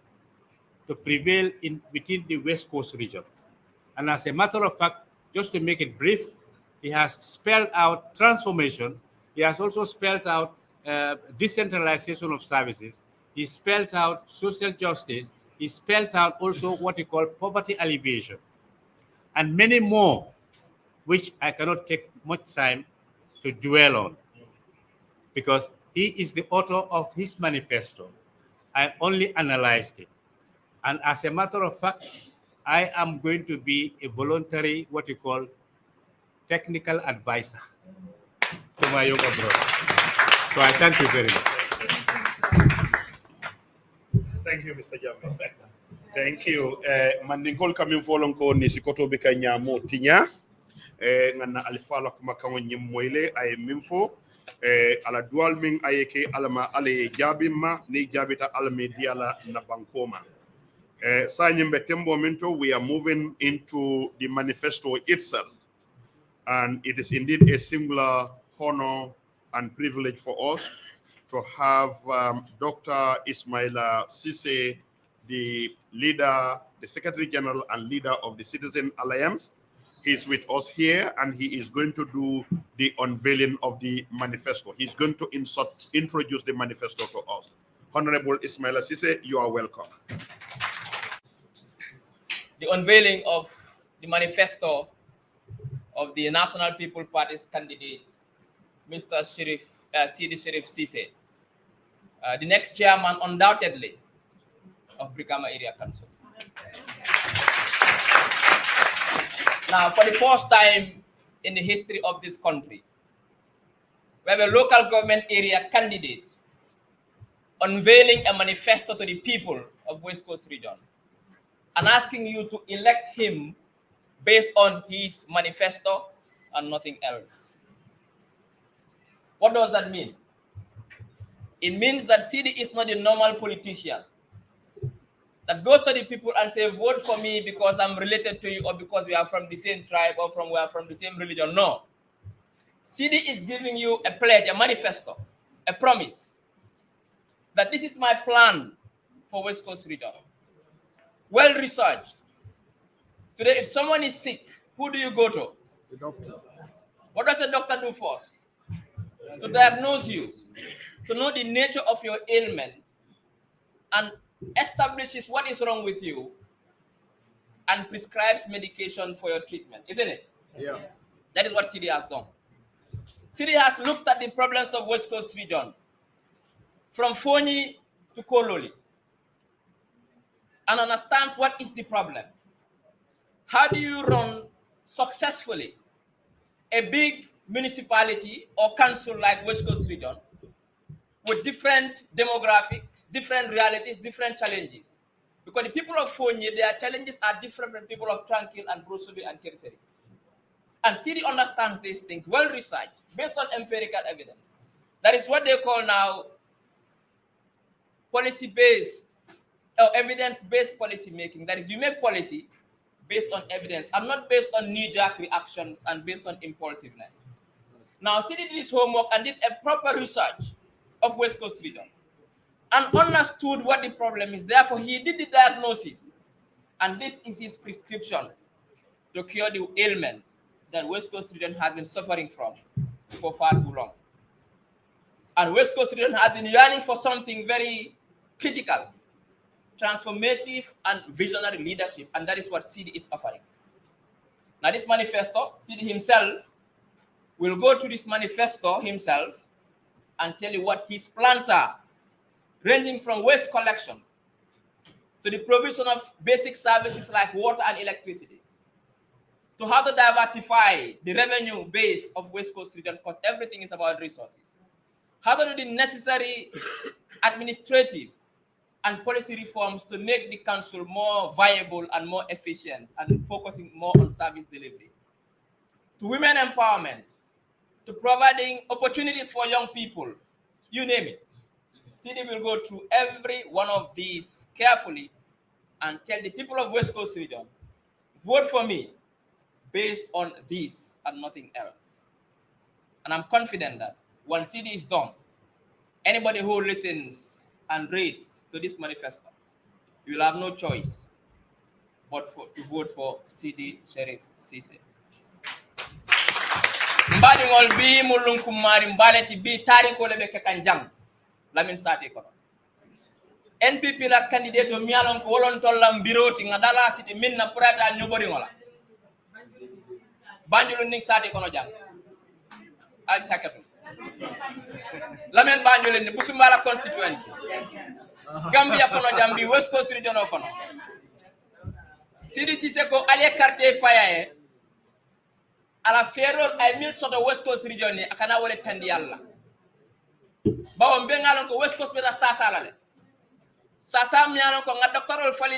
to prevail within the West Coast region. And as a matter of fact, just to make it brief, he has spelled out transformation. He has also spelled out decentralization of services. He spelled out social justice. He spelled out also what he called poverty alleviation, and many more, which I cannot take much time to dwell on, because he is the author of his manifesto. I only analyzed it. And as a matter of fact, I am going to be a voluntary, what you call, technical advisor to my younger brother. So I thank you very much. Thank you, Mr. Jammeh. Thank you. Mandingol kami folon ko ni sikoto be kanya mo tinya. Ngana alifala kuma kango nyimoile ay mimfo. Ala dual ming ayeke alama ale jabima ni jabita alame diala na bankoma. Sanyimbe tembo minto, we are moving into the manifesto itself. And it is indeed a singular honor and privilege for us to have Dr. Ismaila Ceesay, the leader, the Secretary General and leader of the Citizen Alliance. He's with us here, and he is going to do the unveiling of the manifesto. He's going to introduce the manifesto to us. Honorable Ismaila Ceesay, you are welcome. The unveiling of the manifesto of the National People Party's candidate, Mr. Seedy Ceesay, the next chairman, undoubtedly, of Brikama Area Council. Now, for the first time in the history of this country, we have a local government area candidate unveiling a manifesto to the people of West Coast region and asking you to elect him based on his manifesto and nothing else. What does that mean? It means that Seedy is not a normal politician that goes to the people and say, vote for me because I'm related to you or because we are from the same tribe or we are from the same religion. No. Seedy is giving you a pledge, a manifesto, a promise that this is my plan for West Coast region. Well researched. Today, if someone is sick, who do you go to? The doctor. What does a doctor do first? To diagnose you, to know the nature of your ailment, and establishes what is wrong with you, and prescribes medication for your treatment, isn't it? Yeah. That is what Seedy has done. Seedy has looked at the problems of West Coast region, from Fonyi to Kololi, and understands what is the problem. How do you run successfully a big municipality or council like West Coast region with different demographics, different realities, different challenges? Because the people of Fonyi, their challenges are different from people of Tranquil and Brosobe and Ceesay. And Seedy understands these things, well researched, based on empirical evidence. That is what they call now policy-based or evidence-based policy making. That is, you make policy based on evidence and not based on knee-jerk reactions and based on impulsiveness. Now, Seedy did his homework and did a proper research of West Coast region and understood what the problem is. Therefore, he did the diagnosis, and this is his prescription to cure the ailment that West Coast region has been suffering from for far too long. And West Coast region has been yearning for something very critical, transformative and visionary leadership, and that is what Seedy is offering. Now, this manifesto, Seedy himself will go to this manifesto himself and tell you what his plans are, ranging from waste collection to the provision of basic services like water and electricity, to how to diversify the revenue base of West Coast region, because everything is about resources, how to do the necessary administrative and policy reforms to make the council more viable and more efficient and focusing more on service delivery, to women empowerment, to providing opportunities for young people, you name it. Seedy will go through every one of these carefully and tell the people of West Coast region, vote for me based on this and nothing else. And I'm confident that when Seedy is done, anybody who listens and reads to this manifesto, you will have no choice but to vote for Seedy Sheriff Ceesay. Mbadi ngol bi mulun kumari mbaleti bi tari ko lebe kekanjang lamin sate ko NPP la candidate o mialon ko wolon tollam biroti ngadala siti minna prata nyobori ngola banjulu ning sate ko no jang al sakatu lamin banjulu ni busumbala constituency Gambia ko no jambi West Coast region ko no Seedy Ceesay ko ale carte fayaye ala ferol ay mil soto West Coast region ni akana wole tandi yalla bawo mbe ngalon ko West Coast beta sasa le sasa mi alon ko nga doctorol fali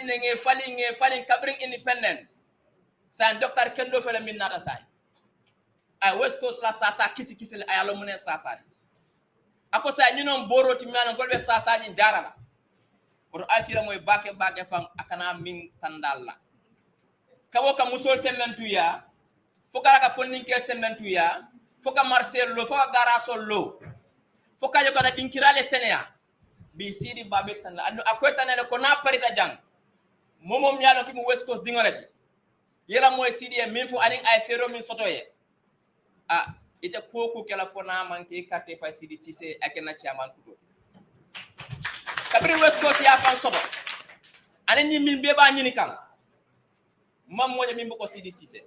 kabring independence sa doctor kendo fele min nata say ay West Coast la sasa kisi le ay alo mune sasa ako sa ñu non boroti mi alon ko be sasa ni jarala pour afira moy bake fam akana min tandalla kawo ka musol sementu ya foka ka fonninke sementu ya foka marcel lo foka garasol lo foka yo kana dinkirale senea bi Seedy babet tan la andu akweta ne ko na parita jang momom yalo ki mu West Coast dingolati yela moy Seedy e min fu ani ay fero min sotoye ite koku kala fona manke carte fa Seedy Ceesay akena chairman kuto kabri West Coast ya fan soto ani ni min beba nyini kam mam moja min boko Seedy Ceesay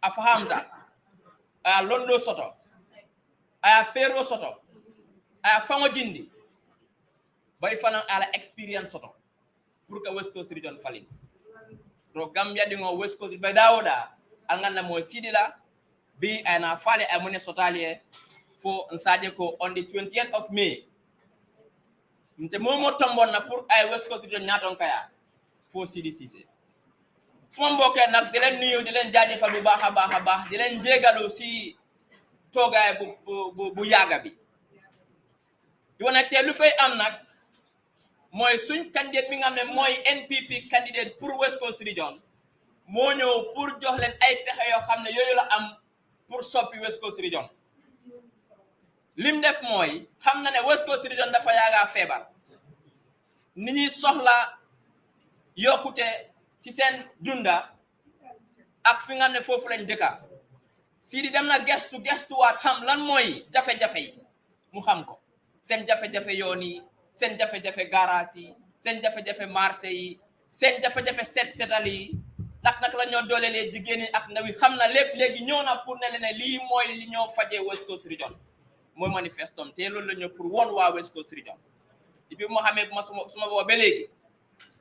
afahamta aya londo soto aya fero soto aya fango jindi bari fana ala experience soto pour que West Coast region falin do Gambia dingo West Coast be dawoda angana mo Seedy la bi ana fale ay mone sotalie fo nsaje ko on the 20th of May nte momo tombon na pour ay West Coast region nyaton kaya fo Seedy Ceesay suma mbokk nak di leen nuyu di leen jaajëfal bu baax a baax di leen jégalu si toogaay bu yàgga bi di wane te lu fay am nag mooy suñ candidate mi nga xam ne mooy NPP candidate pour West Coast region moo ñëw pour jox leen ay pexe yoo xam ne yooyu la am pour soppi West Coast region lim def mooy xam na ne West Coast region dafa yaaga feebar ni ñuy soxla yokkute ci seen dunda ak fi nga ne foofu lañ dëkka Seedy dem na gestuwaat xam lan mooy jafe-jafe yi mu xam ko seen jafe-jafe yoon yi seen jafe-jafe garage yi seen jafe-jafe marché yi seen jafe-jafe setal yi nak la ñoo doolelee jigéen yi ak ndaw yi xam na lépp léegi ñëw na pour ne leen lii mooy li ñoo fajee West Coast region mooy manifestom te loolu la ñëw pour woon waa West Coast region depuis moo xamee suma boo ba léegi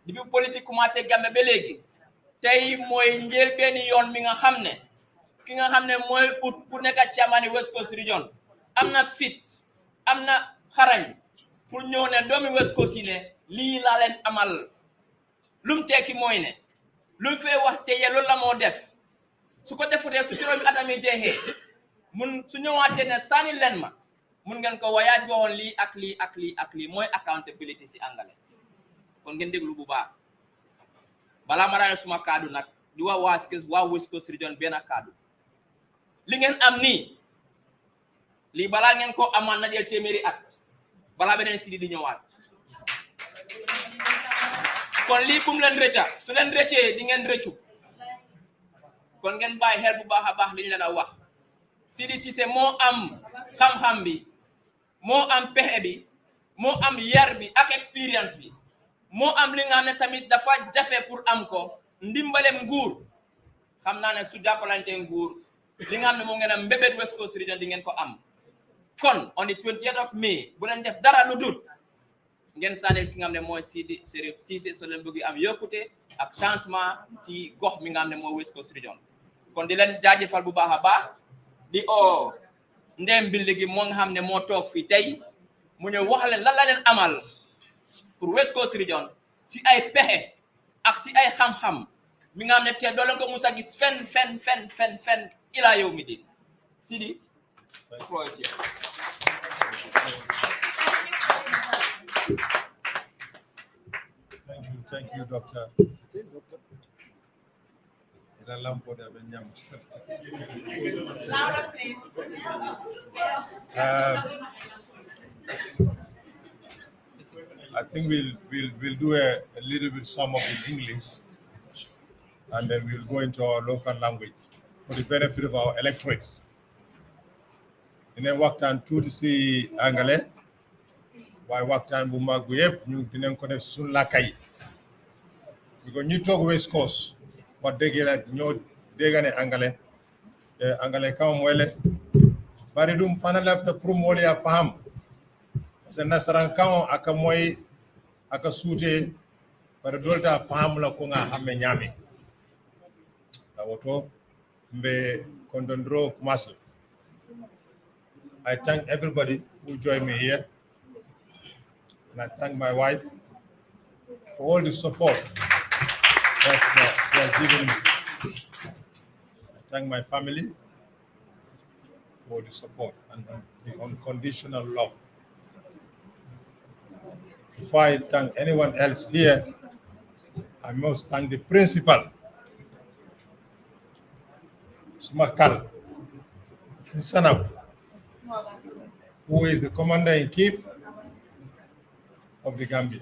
depuis politique commencé Gambie ba léegi tey mooy njël benn yoon mi nga xam ne ki nga xam ne mooy ut pour nekk chairman West Coast region am na fit am na xarañ pour ñëw ne doomi West Coast yi ne lii laa leen amal lum tekki mooy ne lu fee wax te ye loolu la moo def su ko defutee su juróomi atami jeexee mun su ñëwaatee ne sànni leen ma mun ngeen ko wayaat waxoon lii ak lii mooy accountability si angale kon ngeen déglu bu baax balaa ma daane suma kaddu nag di wax waa West Coast region benn kaddu li ngeen am nii lii balaa ngeen ko amaan na jël téeméeri at balaa beneen Seedy di ñëwaat kon lii bu mu leen rëcca su leen rëccee di ngeen rëccu kon ngeen bàyyi xel bu baax a baax li ñu leen a wax Seedy Ceesay moo am xam-xam bi moo am pexe bi moo am yar bi ak expérience bi moo am li nga xam ne tamit dafa jafe pour am ko ndimbalem nguur xam naa ne su jàppalante nguur li nga xam ne moo ngeen a mbébét West Coast Region di ngeen ko am kon on the 20th of May bu leen def dara lu dul ngeen sànnil ki nga xam ne mooy Seedy Sheriff Ceesay soo leen bëgg am yokkute ak changement ci gox mi nga xam ne mooy West Coast Region kon di leen jaajëfal bu baax a baax di oo ndem bi léegi moo nga xam ne moo toog fii tey mu ñëw wax leen lan la leen amal pour West Coast Region si ay pexe ak si ay xam-xam mi nga xam ne te doo leen ko mus a gis fen ilaa yow mi di Seedy Thank you, Doctor. I think we'll do a little bit sum up in English, and then we'll go into our local language for the benefit of our electorates. And then waxtaan tuuti si anglais waaye waxtaan bu mag bu yëpp ñu dinañ ko def suñu làkka yi because ñu toog West Coast wax dëgg la ñoo dégg ne anglais kaw mooy le bari dum fana lafta pour moolu ya faham parce que nasaran kaw aka mooy aka suute bari dolta faham la ko nga xamme ñaami woto mbe kondondro kumasla. I thank everybody who joined me here. And I thank my wife for all the support that she has given me. I thank my family for the support and the unconditional love. Before I thank anyone else here, I must thank the principal, Smakal Sanam, who is the commander-in-chief of the Gambia,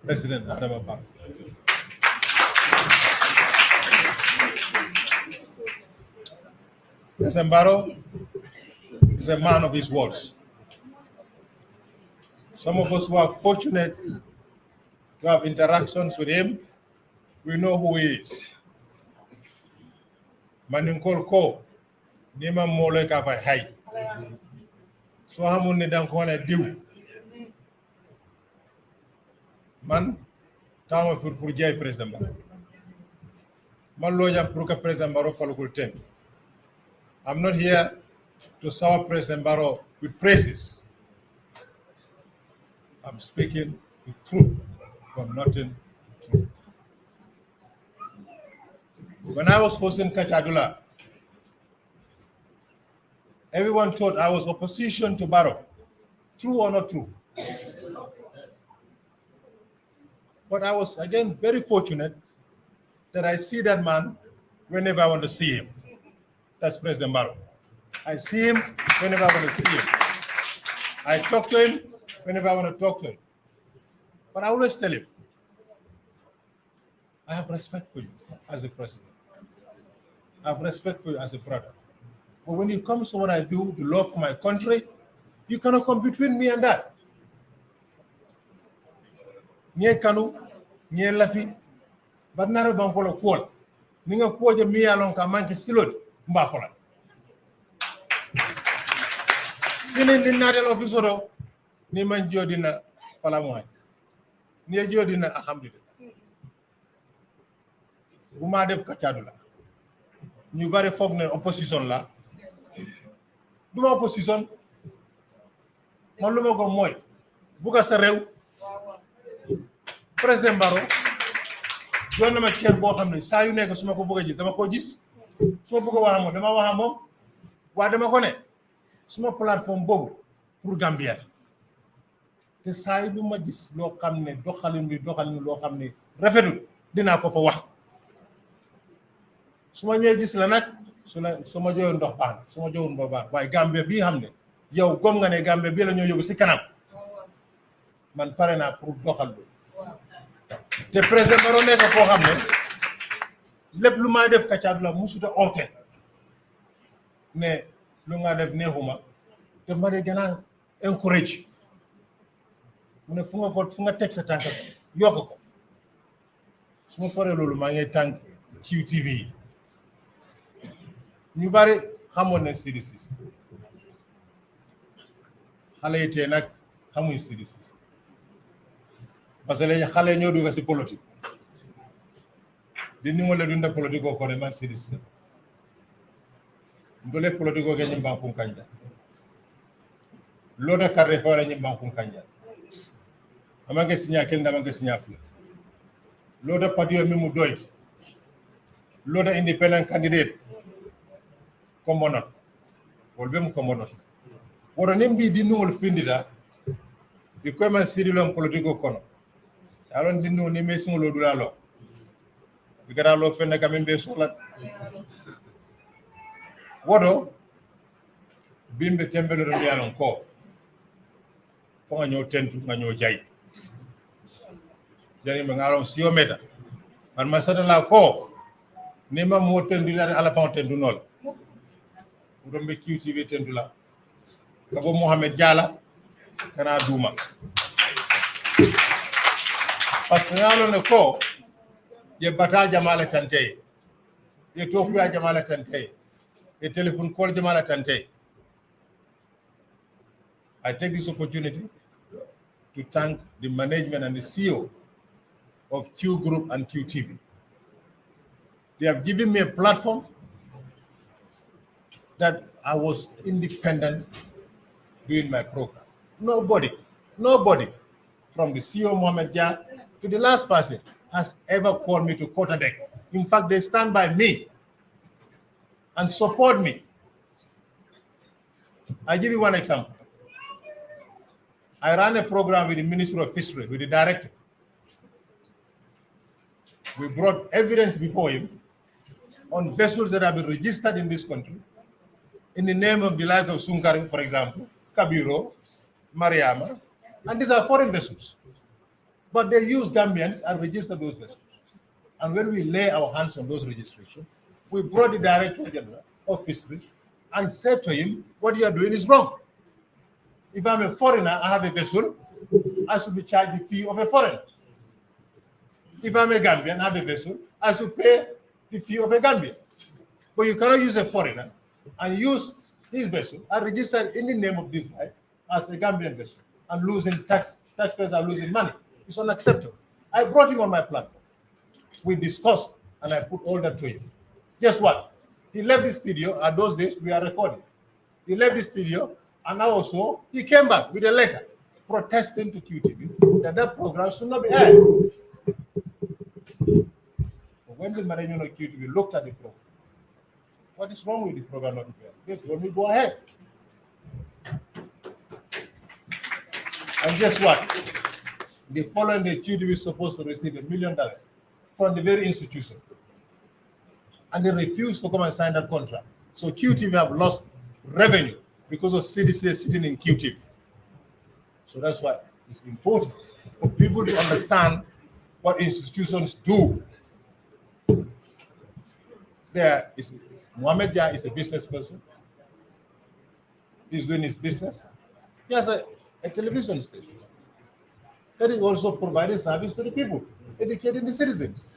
President Adama Barrow. President Barrow is a man of his words. Some of us who are fortunate to have interactions with him, we know who he is. Maninkol ko, nima mole ka fay hay. So hamun ni dang ko na diw. Man tama pour jay président Barrow. Man lo jam pour que président Barrow falukul ten. I'm not here to serve President Barrow with praises. I'm speaking the truth from nothing to truth. When I was hosting Kachadula, everyone thought I was opposition to Barrow. True or not true? But I was, again, very fortunate that I see that man whenever I want to see him. That's President Barrow. I see him whenever I want to see him. I talk to him whenever I want to talk to him. But I always tell him, I have respect for you as a president. I have respect for you as a brother. But when it comes to what I do, the love for my country, you cannot come between me and that. Nye kanu, nye lafi, but nara bankolo kuol. Ninga kuoje mi along ka manki silot, mba fola. Sinin din nadel ofisoro, ni man jodina pala mwany. Ni jodina alhamdulillah. Buma def kachadula. Ñu bari foog ne opposition la. Duma opposition. Man luma ko moy. Buga sa rew. President Barrow joon na ma cër boo xam ne saa yu nekk su ma ko bëgg a gis dama ko gis su ma bëgg a wax moom dama wax moom waa dama ko ne suma plateforme boobu pour Gambia te saa yu lu ma gis loo xam ne doxalin loo xam ne rafetul dinaa ko fa wax su ma ñëwee gis la nag su ma jooyoon ndox baax na su ma jooyoon ndox baax waaye Gambia bii xam ne yow gom nga ne Gambia bii la ñoo yóbbu si kanam man pare naa pour doxal lu te président Barrow nekk koo xam ne lépp lu may def Kacadula musuta oote ne lu nga def neexuma te ma de gën a encourage mu ne fu nga teg sa tànk yokk ko su ma paree loolu maa ngi tànk QTV ñu bari xamoon ne Seedy Ceesay xale yi tey nag xamuñ Seedy Ceesay parce que léegi xale ñoo dugg si politique di ni ngole dunda politique ko ne man Seedy Ceesay ndole politique ko ke ñimba kun kanja loda carre fara ñimba kun kanja amange signa kel ndamange signa fu loda patio mi mu doyt loda independent candidate ko monot wol be mu ko monot wodo nimbi di nungol findida di ko man Seedy lon politique ko kono alon di nu ni me singolo dula lo di gara lo fenne kam be solat wodo bimbe tembelo do yalon ko fo nga ñoo tentu nga ñoo jay jani ma ngalon siyo meta man ma satala ko ni ma mo tendu la ala fa tendu nol do mbe QTV tendu la ka bo Mohamed Diala kana duma parce que ngalon ne ko ye bata jamala tante ye to ku ya jamala tante ye telephone call jamala tante. I take this opportunity to thank the management and the CEO of Q Group and QTV. They have given me a platform that I was independent doing my program. Nobody from the CEO Mohamed Jah to the last person has ever called me to quarter deck. In fact, they stand by me and support me. I give you one example. I ran a program with the Minister of Fisheries, with the director. We brought evidence before him on vessels that have been registered in this country in the name of the like of Sunkari, for example, Kabiro, Mariama, and these are foreign vessels. But they use Gambians and register those vessels. And when we lay our hands on those registrations, we brought the Director General of Fisheries and said to him, what you are doing is wrong. If I'm a foreigner, I have a vessel, I should be charged the fee of a foreigner. If I'm a Gambian, I have a vessel, I should pay the fee of a Gambian. But you cannot use a foreigner and use his vessel and register in the name of this guy as a Gambian vessel and losing taxpayers are losing money. It's unacceptable. I brought him on my platform. We discussed and I put all that to him. Guess what? He left the studio. At those days, we are recording. He left the studio. And also, he came back with a letter protesting to QTV that program should not be aired. When the management of QTV looked at the program, what is wrong with the program not being aired? They told me, go ahead. And guess what? The following day, QTV is supposed to receive $1 million from the very institution. And they refused to come and sign that contract. So QTV have lost revenue because of Ceesay sitting in QTV. So that's why it's important for people to understand what institutions do. Mohamed Jah is a business person. He's doing his business. He has a television station that is also providing service to the people, educating the citizens,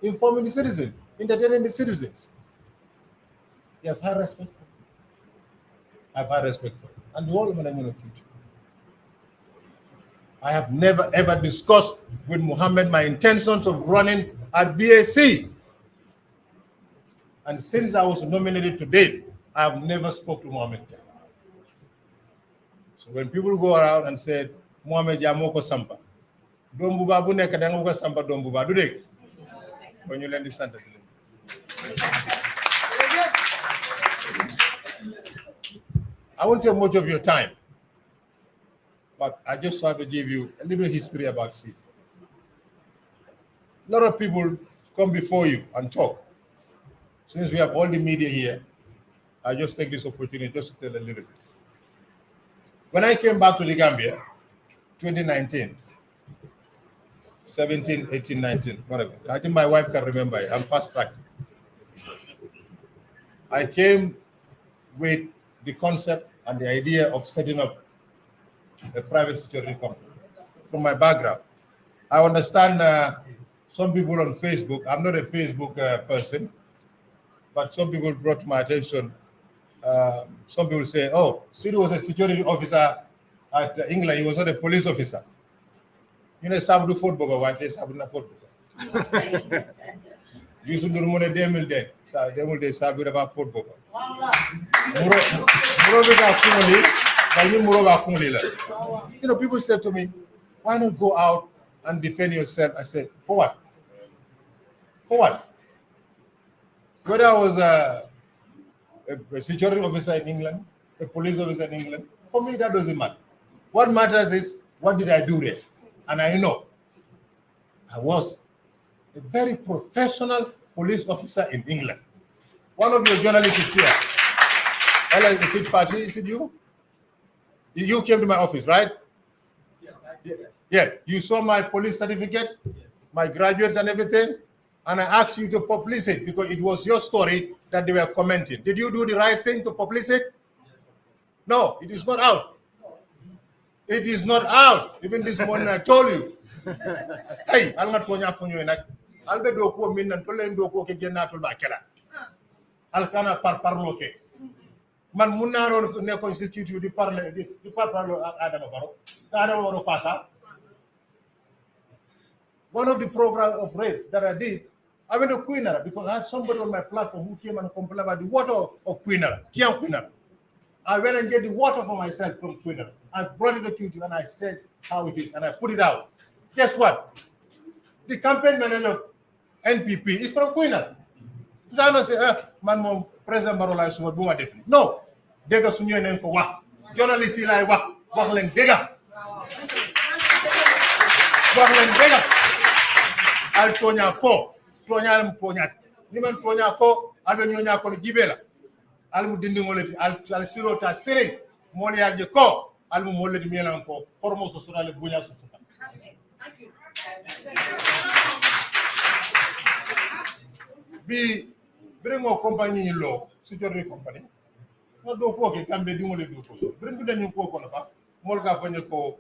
informing the citizens, entertaining the citizens. He has high respect for. I have high respect for. And the whole management of QTV. I have never ever discussed with Mohammed my intentions of running at BAC. And since I was nominated today, I have never spoke to Mohamed Jah. So when people go around and say, Mohamed Jah moko sampa, dombuba bu nek da nga ko sampa dombuba du deg ko ñu leen di sant di leen. I won't take much of your time, but I just want to give you a little history about Seedy. A lot of people come before you and talk. Since we have all the media here, I just take this opportunity just to tell a little bit. When I came back to the Gambia, 2019, 17, 18, 19, whatever. I think my wife can remember it. I'm fast-tracked. I came with the concept and the idea of setting up a private security company. From my background, I understand some people on Facebook, I'm not a Facebook person. but some people brought to my attention. Some people say, oh, Seedy was a security officer at England. He was not a police officer. You know, Sabu football, why they Sabu na football? You should know more than Demil Day. So Demil Day Sabu about football. You know, people said to me, why not go out and defend yourself? I said, for what? For what? Whether I was a security officer in England, a police officer in England, for me that doesn't matter. What matters is, what did I do there? And I know I was a very professional police officer in England. One of your journalists is here. Ella, is it Fatih? Is it you? You came to my office, right? Yeah. You saw my police certificate, my graduates and everything, and I asked you to publish it because it was your story that they were commenting. Did you do the right thing to publish it? No, it is not out. It is not out. Even this morning I told you. Hey, I'll not go for you. I'll be do ko min nan to len do ko ke gennatul ba kala. Al kana parlo ke. Man mun na ron ne constitute di parler di parlo Adama Barrow. Adama Barrow fasa. One of the programs of rape that I did, I went to Queenara because I had somebody on my platform who came and complained about the water of Queenara, Queenara. I went and get the water for myself from Queenara. I brought it to QT and I said how it is and I put it out. Guess what? The campaign manager of NPP is from Queenara. So I don't say, man, mom, President Marola is what Buma different. No. Dega sunyo nen ko wa. Journalist yi lay wax len dega. Wax len dega. Al tonya fo. Tonya lam poñat. Ni man tonya fo, al be nyonya ko jibela. Al mu dindi ngoleti al sirota sere mol yal je ko al mu moleti melan ko hormo so surale bunya so suka. Bi bring more company in law, security company. No do ko ke kambe di ngole do ko. Bring den ñu ko ko na fa. Mol ga fanya ko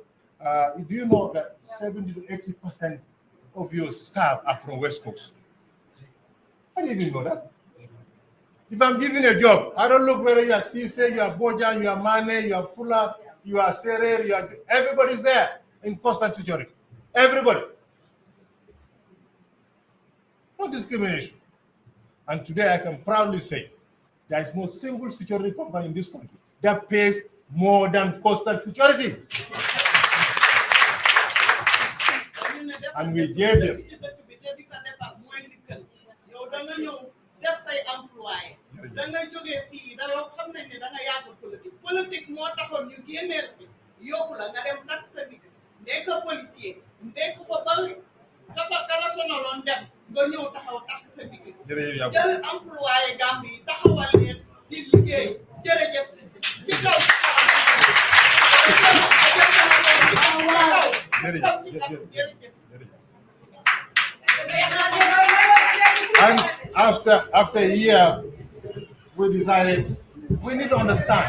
do you know that 70 to 80% of your staff are from West Coast? I didn't even know that. If I'm giving a job, I don't look whether you are Ceesay, you are Bojan, you are Mane, you are Fuller, you are Serer, everybody's there in coastal security. Everybody. No discrimination. And today I can proudly say there is no single security company in this country that pays more than coastal security. And we gave them. def say employé da nga jógee fii da yow xam nañ ne da nga yàgg politique moo taxoon ñu génneel fi yóbbu la nga dem nag sa digg nekk policier nekk fa ba dafa kala sonaloon dem nga ñëw taxaw tax sa digg jël employé Gambie taxawal leen di liggéey jërëjëf ci kaw And after a year, we decided we need to understand.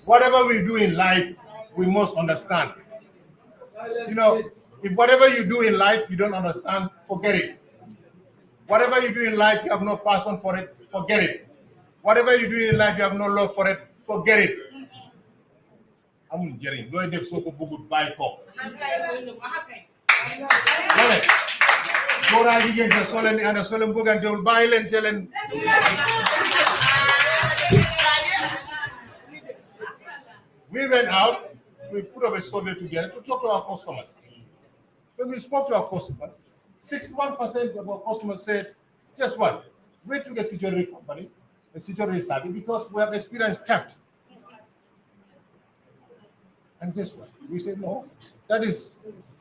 Whatever we do in life, we must understand. You know, if whatever you do in life you don't understand, forget it. Whatever you do in life, you have no passion for it, forget it. Whatever you do in life, you have no love for it, forget it. I'm getting no idea so good buy for. Gora again sa solen and solen bugan de bailen telen. We went out, we put up a survey together to talk to our customers. When we spoke to our customers, 61% of our customers said, guess what? We took a security company, a security service, because we have experienced theft. And guess what? We said, no, that is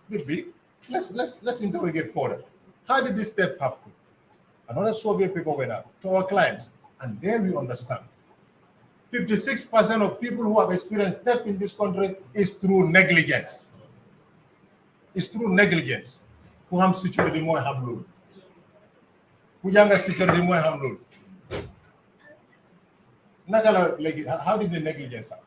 big. Let's interrogate further. How did this theft happen? Another survey paper went out to our clients, and then we understand. 56% of people who have experienced theft in this country is through negligence. It's through negligence. Who have security more hamlul. Who younger security more hamlul. How did the negligence happen?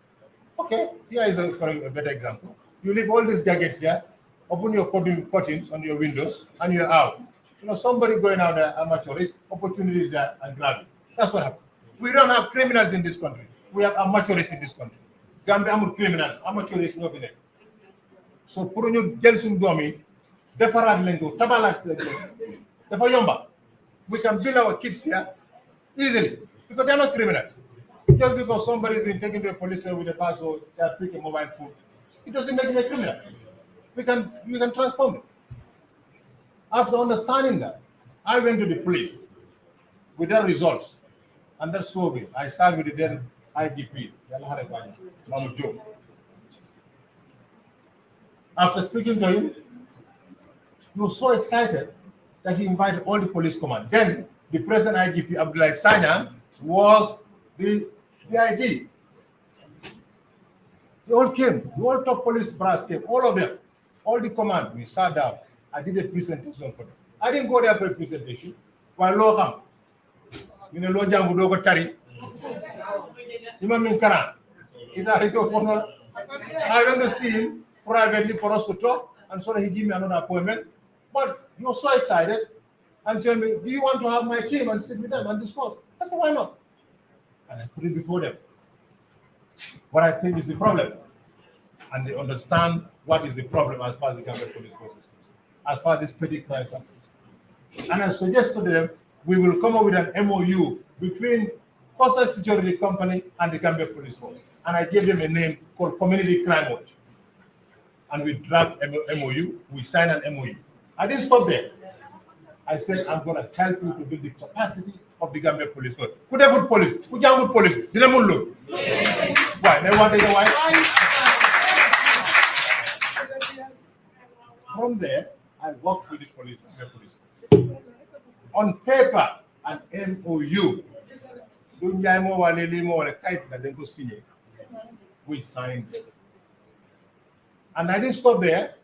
Okay, here is a better example. You leave all these gadgets here, open your curtains on your windows, and you're out. You know, somebody going out there, amateurists, opportunities there and grab it. That's what happened. We don't have criminals in this country. We have amateurs in this country. Gambia amul criminal, amateurs no bine. So pour ñu jël suñu doom yi defaraat leen ko tabalaat leen ko dafa yomba. We can build our kids here easily because they're not criminals. Just because somebody's been taken to a police station with a bag or they are picking mobile phone, it doesn't make them a criminal. We can transform it. After understanding that, I went to the police with their results, and that survey, I sat with the then IGP, Mamu Joe. After speaking to him, he was so excited that he invited all the police command. Then the present IGP, Abdullah Sanya, was the IG. They all came, the all top police brass came, all of them, all the command. We sat down. I did a presentation for them. I didn't go there for a presentation. While law you know, law jangu do go tari. Imam min kana. I went to see him privately for us to talk, and so he gave me another appointment. But he was so excited and told me, do you want to have my team and sit with them and discuss? I said, why not? And I put it before them. What I think is the problem. And they understand what is the problem as far as the Gambia police force is concerned, as far as these petty crimes are concerned. And I suggested to them, we will come up with an MOU between Coastal Security Company and the Gambia Police Force. And I gave them a name called Community Crime Watch. And we draft MOU, we sign an MOU. I didn't stop there. I said, I'm going to help you to build the capacity of the Gambia Police Force. Good effort police, good young police. Didn't look. Why? They want to go why? From there, I worked with the police. On paper, an MOU. We signed it. And I didn't stop there.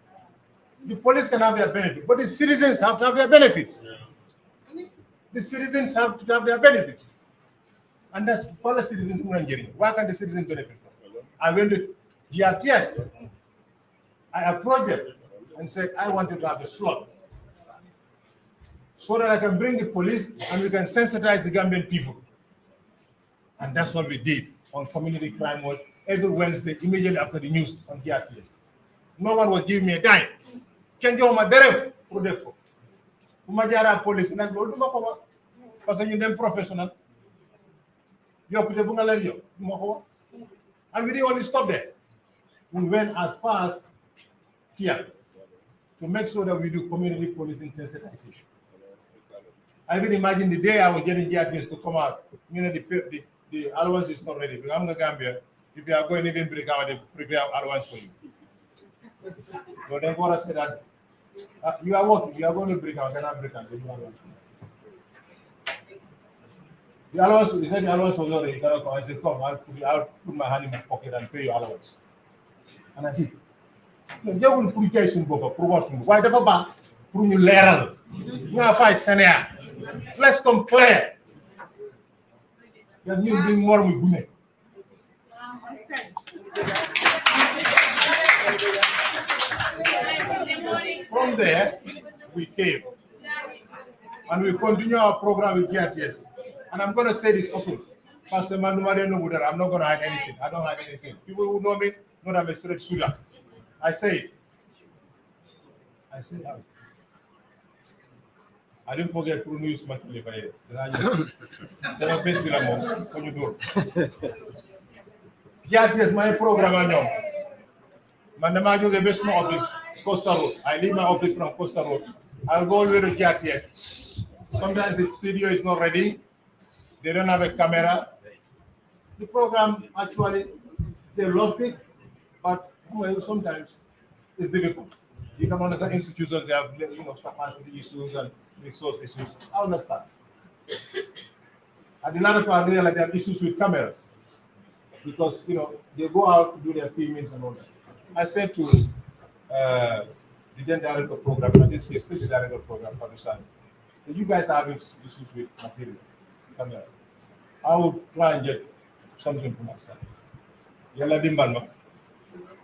The police can have their benefits, but the citizens have to have their benefits. The citizens have to have their benefits. And that's for the citizens who are getting. Why can't the citizens benefit? I went to GRTS. I approached them and said, I wanted to have a slot so that I can bring the police and we can sensitize the Gambian people. And that's what we did on Community Crime Watch every Wednesday, immediately after the news on GRTS. No one was giving me a dime. Can't go my derem for the police and I go to my because I'm them professional. And we didn't only stop there. We went as far as here to make sure that we do community policing sensitization. I can imagine the day I was getting GRTS to come out, you know, the allowance is not ready. I'm in Gambia. If you are going to even break out, they prepare allowance for you. So then God said that you are working, you are going to break out, cannot break out. The allowance, he said the allowance was already, I said, come, I'll put my hand in my pocket and pay your allowance. And I did. You will put your in Boba, why the Boba? Put you later. You have 5 Senia. Let's come clear. You are doing more with Gune. From there, we came. And we continue our program with GRTS. And I'm going to say this open. I'm not going to hide anything. I don't hide anything. People who know me know that I'm a straight shooter. I say it. I didn't forget to use my telephone. Then I basically when you do. GRTS, my program. The best office, Costa Road. I leave my office from Costa Road. I'll go all the way to GRTS. Sometimes the studio is not ready. They don't have a camera. The program, actually, they love it, but well, sometimes it's difficult. You can understand institutions, they have capacity issues and resource issues. I understand. And the latter part, they have issues with cameras because, they go out to do their filmings and all that. I said to the then director program, and this is still the director program for the Sun, you guys are having issues with material, camera. I would try and get something for myself. Yalla dimbal ma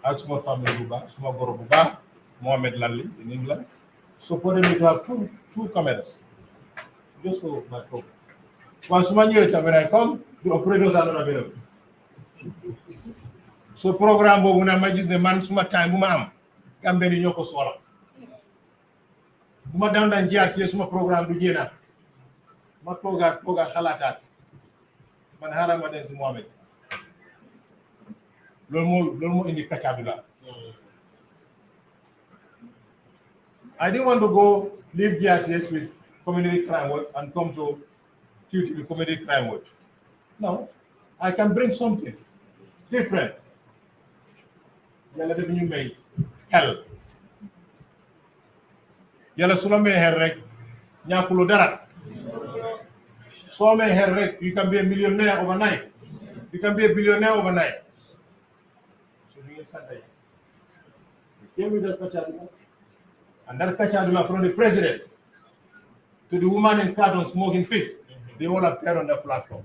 ak suma family bu baax suma goro bu baax Mohamed Lalli in England So for them to have two cameras. Just for my program. Once when I come, the operators are not available. So program when I just the man suma time am Gambeni ñoko sola. Buma down dan jiati suma program du jena. Ma toga halatat. Man harama den si Mohamed. Lol mo indi kacadula. I didn't want to go leave GRTS with community crime work and come to QTV community crime work. No, I can bring something different. Yalla def ñu may hell. Yalla su la may her rek ñaakulu dara. So may her rek, you can be a millionaire overnight. You can be a billionaire overnight. So you get Sunday. You came with that kachadula. And that kachadula from the president to the woman in carton smoking fish, they all appear on the platform.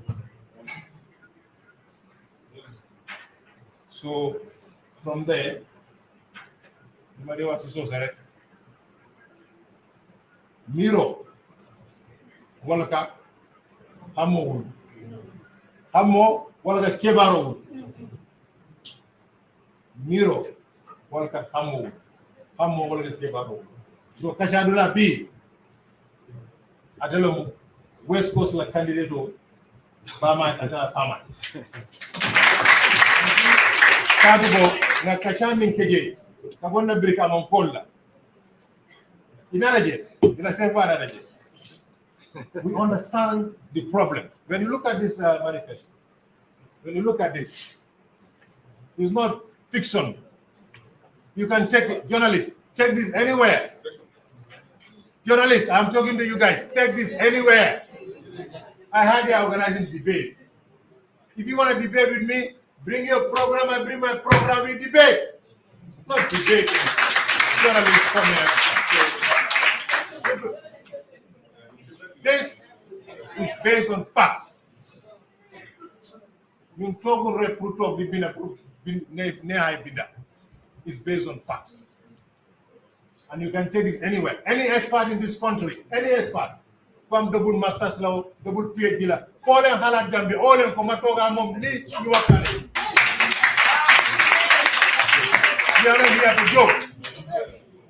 So from there, nobody wants to say Miro, Walaka, Hamo, Walaka Kebaro, Miro, Walaka Hamo, Walaka Kebaro. So Kachadula B, Adelum, West Coast la candidate, Bama and Fama. Kadubo, na Kachamin Keje, Kabona Brika Monkola. Inaraje, ina sewa naraje. We understand the problem. When you look at this manifesto, when you look at this, it's not fiction. You can take it, journalists, take this anywhere. Journalists, I'm talking to you guys, take this anywhere. I heard they are organizing debates. If you want to debate with me, bring your program, I bring my program, we debate. Not debate. Journalists come here. This is based on facts. It's based on facts. And you can take this anywhere. Any expert in this country, any expert, from double master's law, double PhD law, all in Halad Gambi, all in Komatoga Mom, you are coming. We are not here to joke.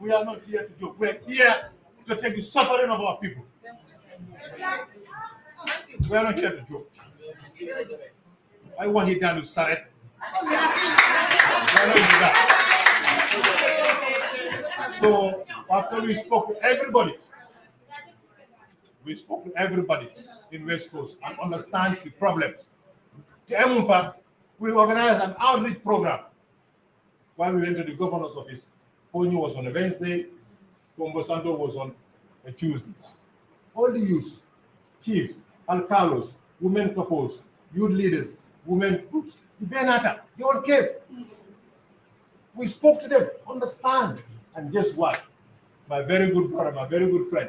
We are not here to joke. We are here to take the suffering of our people. We are not here to joke. I want him down to Saret. So after we spoke to everybody, in West Coast and understands the problems. We organized an outreach program while we went to the governor's office. Fonyi was on a Wednesday, Combo Santo was on a Tuesday. All the youths, chiefs, alcalos, women couples, youth leaders, women groups, they all came. We spoke to them, understand. And guess what? My very good brother, my very good friend,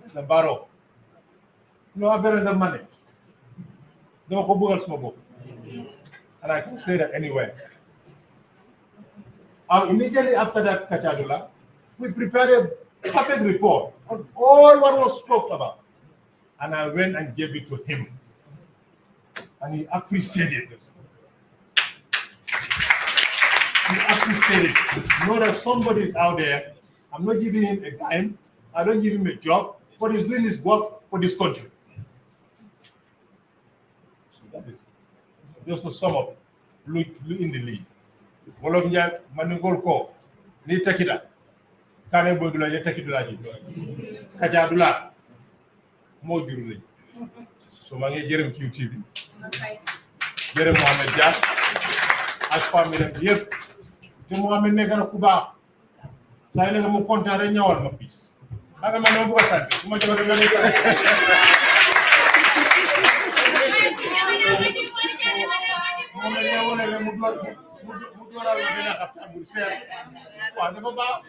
Mr. Barrow, I better than money. And I can say that anywhere. Immediately after that Kachadula, we prepared a perfect report on all what was spoke about. And I went and gave it to him. And he appreciated it. He appreciated it. Know that somebody is out there. I'm not giving him a dime. I don't give him a job. But he's doing his work for this country. So that is just to sum up, look in the lead. Wolof Njaay maningol ko ni takida kane bodula ya takidula ji kajadula mo jurule so ma ngi jërëm QTV jërëm Mohamed Dia ak famille bi yépp te Mohamed nekk na ku baax say na nga mu kontaan rek ñawal ma pis nga ma no bu ko sanse su ma jox nga nekk Mohamed ya wala le mu doral la dina xapta bu seer wa dafa baax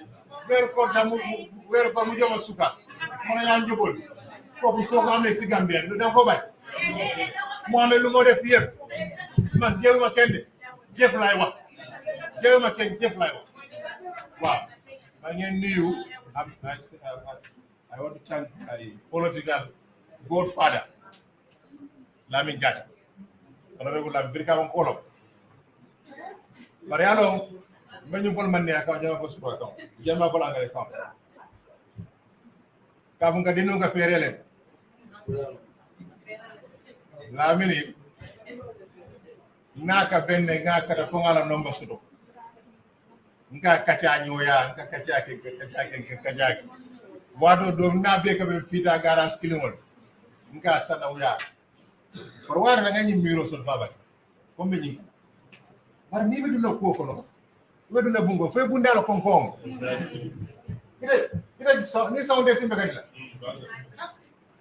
wéru ko da mu wéru ko mu joma suka mo la ñaan jobol ko so ko amé ci Gambie da ko bay mo amé lu mo def yépp man jeewuma kenn jëf lay wax jëf lay wax waaw ma ngeen nuyu I want to thank my political godfather, Lamin Jata. Honorable Lamin Birka Kolo. Mariano, when you call Monday, I can't jump for Jama Polanga. Kabunga Dinunga Ferele. Lamini Naka Bende Naka the Pongala number Sudo. Nka kacha nyoya, nka kacha kajak. Wado do na beka be fita gara skilingol. Nka sana uya. Por wara na ngani miro so baba. Kombe ni. Mar ni be do ko ko no. Be do na bungo fe bundalo konkong. Ire so ni sound de simbe kadila.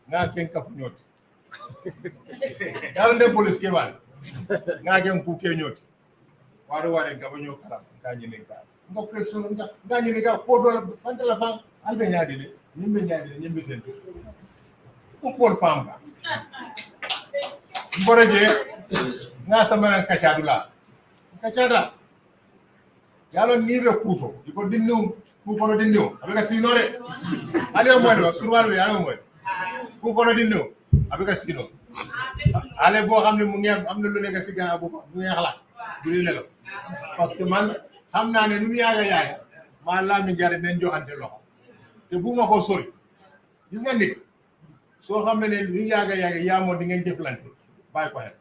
Na ken ka funyot. Dal de police ke wal. Na ken ku ke nyot. Wado ware ga banyo kala ka nyine ka. Ngok so nga nyine ka ko do bantala fam albe nyaadi le. Nimbe nyaadi nimbe ten. Ku pol fam ka. Mboreje nga samana kachadula. Kachada. Yalo nibe kuto. Iko dinnu ku kono dinnu. Abeka sinore. Ali o mo surwal be yalo mo. Ku kono dinnu. Abeka sino. Ale bo xamne mu ngi am na lu nekk ci gannaaw bu ngi xalaat du li nelaw parce que man xam naa ne nu mu yaaga maa Lamin Jata nañ joxante loxo te bu ma ko sori gis nga nit soo xam ne nu yaaga yaa moo di ngeen jëflante bàyyi ko xel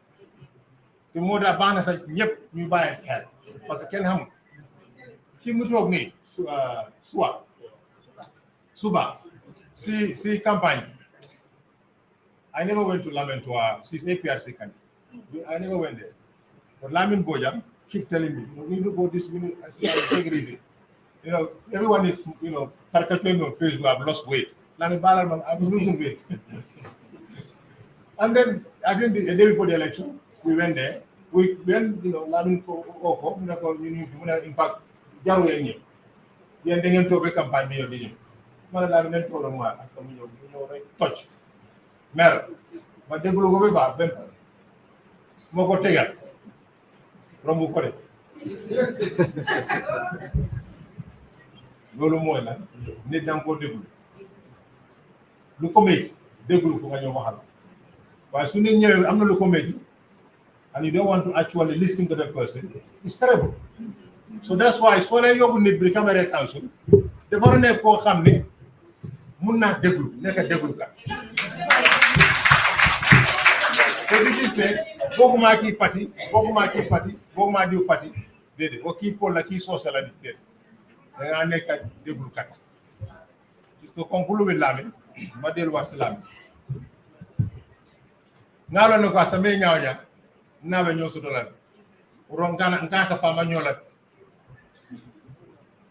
te moo tax baax na sax ñëpp ñu bàyyi xel parce que kenn xamul ki mu toog nii suba si campagne I never went to Lamentua. She's APRC candidate. I never went there. But Lamin Bojang keep telling me, we need to go this minute. I said, take it easy. You know, everyone is, caricaturing me on Facebook. I've lost weight. Lamin Balalman, I've been losing weight. And then, I think the day before the election, we went there. We went, Lamin Oko, in fact, Jaru Yenye. Yen dengan to be campaign yo di. Mana Lamin to ro ma ak mu ñew touch. Mer ma deglu ko be ba ben moko tegal rombu ko de lolu moy la nit dang ko deglu lu ko metti deglu ko nga ñew waxal way su nit ñew amna lu ko metti and you don't want to actually listen to that person, it's terrible. So that's why so lay yobu nit bi camera council dafa nek ko xamne mën na deglu nek deglu kat. So this is the bokuma ki party, bokuma diu party, dede o ki pol la ki social la dede. Da nga nek deglu kat. To conclude with Lamin, ma del wat Lamin. Ngalo no ko asame nyawnya, nawe nyoso dolan. Uron kana ngaka fama nyolat.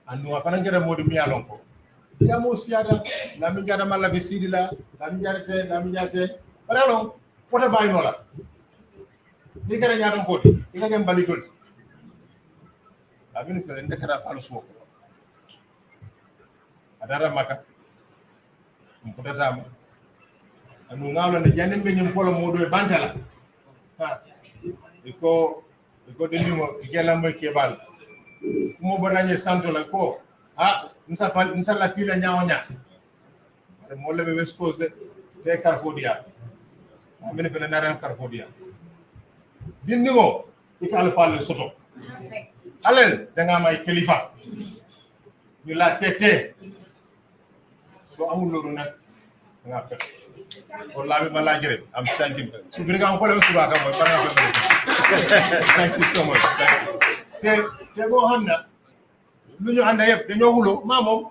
Anu afana ngere modi mi alonko. Ya mo siada Lamin Jata mala be Seedy la, Lamin Jata. Paralo pota bay no la. Ni gara nyaata mbodi, ni ga gem bali tol. Lamin fe ndekara falu suko. Adara maka. Mpota tama. Anu ngalo ne janem be nyum folo modo e bantala. Ha. Iko de nyumo igela moy kebal. Mo boranye santo la ko. Ha, nsa la fila nyaonya. Mo lebe West Coast de Carfodia. Amene fele naran Carfodia. Dinnigo ikal fal soto. Alen da nga may kilifa. Ñu la tété. So amul lolu nak nga pet. Ko labi ma la jere am santim. Su bi nga ko le su ba ka moy para nga. Thank you so much. Te bo xamna lu ñu anda yeb dañoo wulo ma mom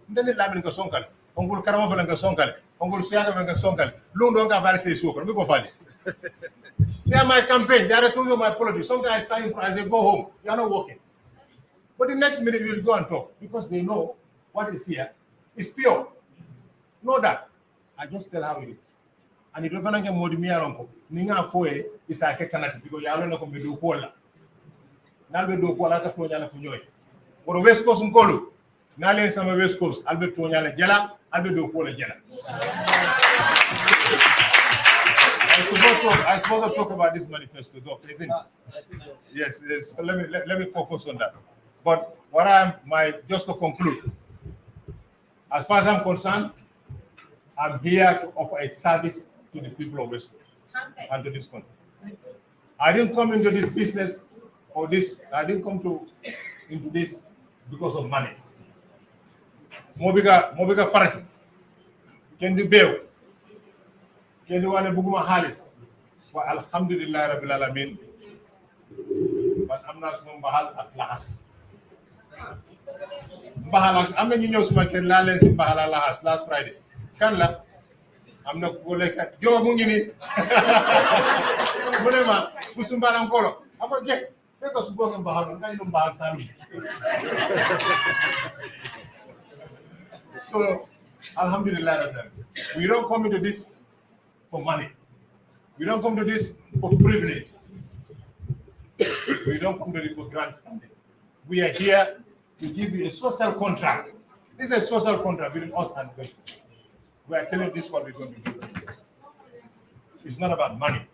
ndene Lamin nga sonkale ongul karama fa nga sonkale ongul siyaga fa nga sonkale lu ndo nga valse soko mi ko fali they are my campaign, they are responsible for my politics. Sometimes I stand as I go home, you are not working, but the next minute we will go and talk because they know what is here is pure. Know that I just tell how it is, and it don't get more than me aronko ninga foe is a kanati because you are not going to do kola nalbe do kola ta ko nyala fu ñoy. Or West Coast Nkolu, Nale sama West Coast, Albert Tonyale Jela, Albert Dokola Jela. I suppose to talk about this manifesto, Doc, isn't it? Yes, yes. So let me focus on that. But what just to conclude, As far as I'm concerned, I'm here to offer a service to the people of West Coast and to this country. I didn't come into this business I didn't come into this because of money. Mobiga farati. Kendi bew. Kendi wane buguma halis. Wa alhamdulillah rabbil alamin. But am na suma mbahal ak lahas. Mbahal ak am na ñu ñew suma kër la leen ci mbahal ak lahas last Friday. Kan la am na ko lekkat jo mu ngi ni. Mu ne ma bu su mbalam kolo. Ako je fekk su bo ngam mbahal ngay no mbahal salu. So, alhamdulillah, we don't come into this for money. We don't come to this for privilege. We don't come to this for grandstanding. We are here to give you a social contract. This is a social contract between us and God. We are telling this what we're going to do. It's not about money.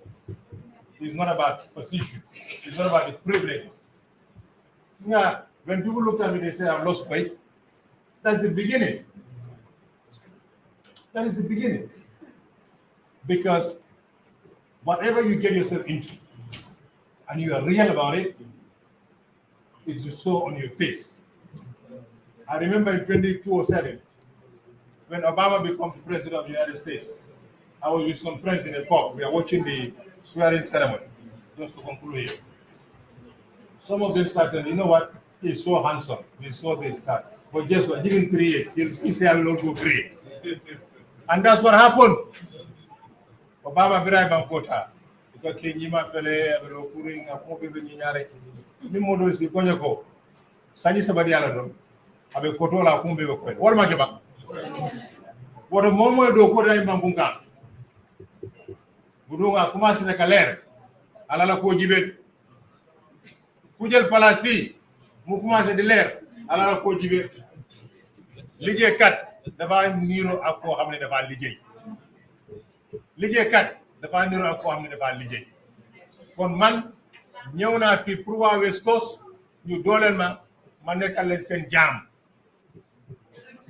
It's not about position. It's not about the privileges. Now, when people look at me, they say, I've lost weight. That's the beginning. That is the beginning. Because whatever you get yourself into, and you are real about it, it will show on your face. I remember in 2007, when Obama became president of the United States, I was with some friends in a pub. We are watching the swearing ceremony, just to conclude here. Some of them started, you know what, he's so handsome, he's so this, that. But guess what, given 3 years, he said, I will not go free. And that's what happened. Obama bribe Bangkota. Because Kenyima Fele, Kuring, a Pope Vinyare, Mimodo is the Konyako. Sani Sabadi Alado, Abe Kotola Kumbe. What am I about? What a moment do Koda in Bambunga. Budunga Kumas in a Kaler, Alala Kojibet. Kujel Palaspi, Mukumas de Ler, Alala Kojibet. Lige kat. Dafa niro ak ko xamne dafa liggéey kat dafa niro ak ko xamne dafa liggéey kon man ñew na fi pour wa West Coast ñu dolel ma nekkal leen seen jaam.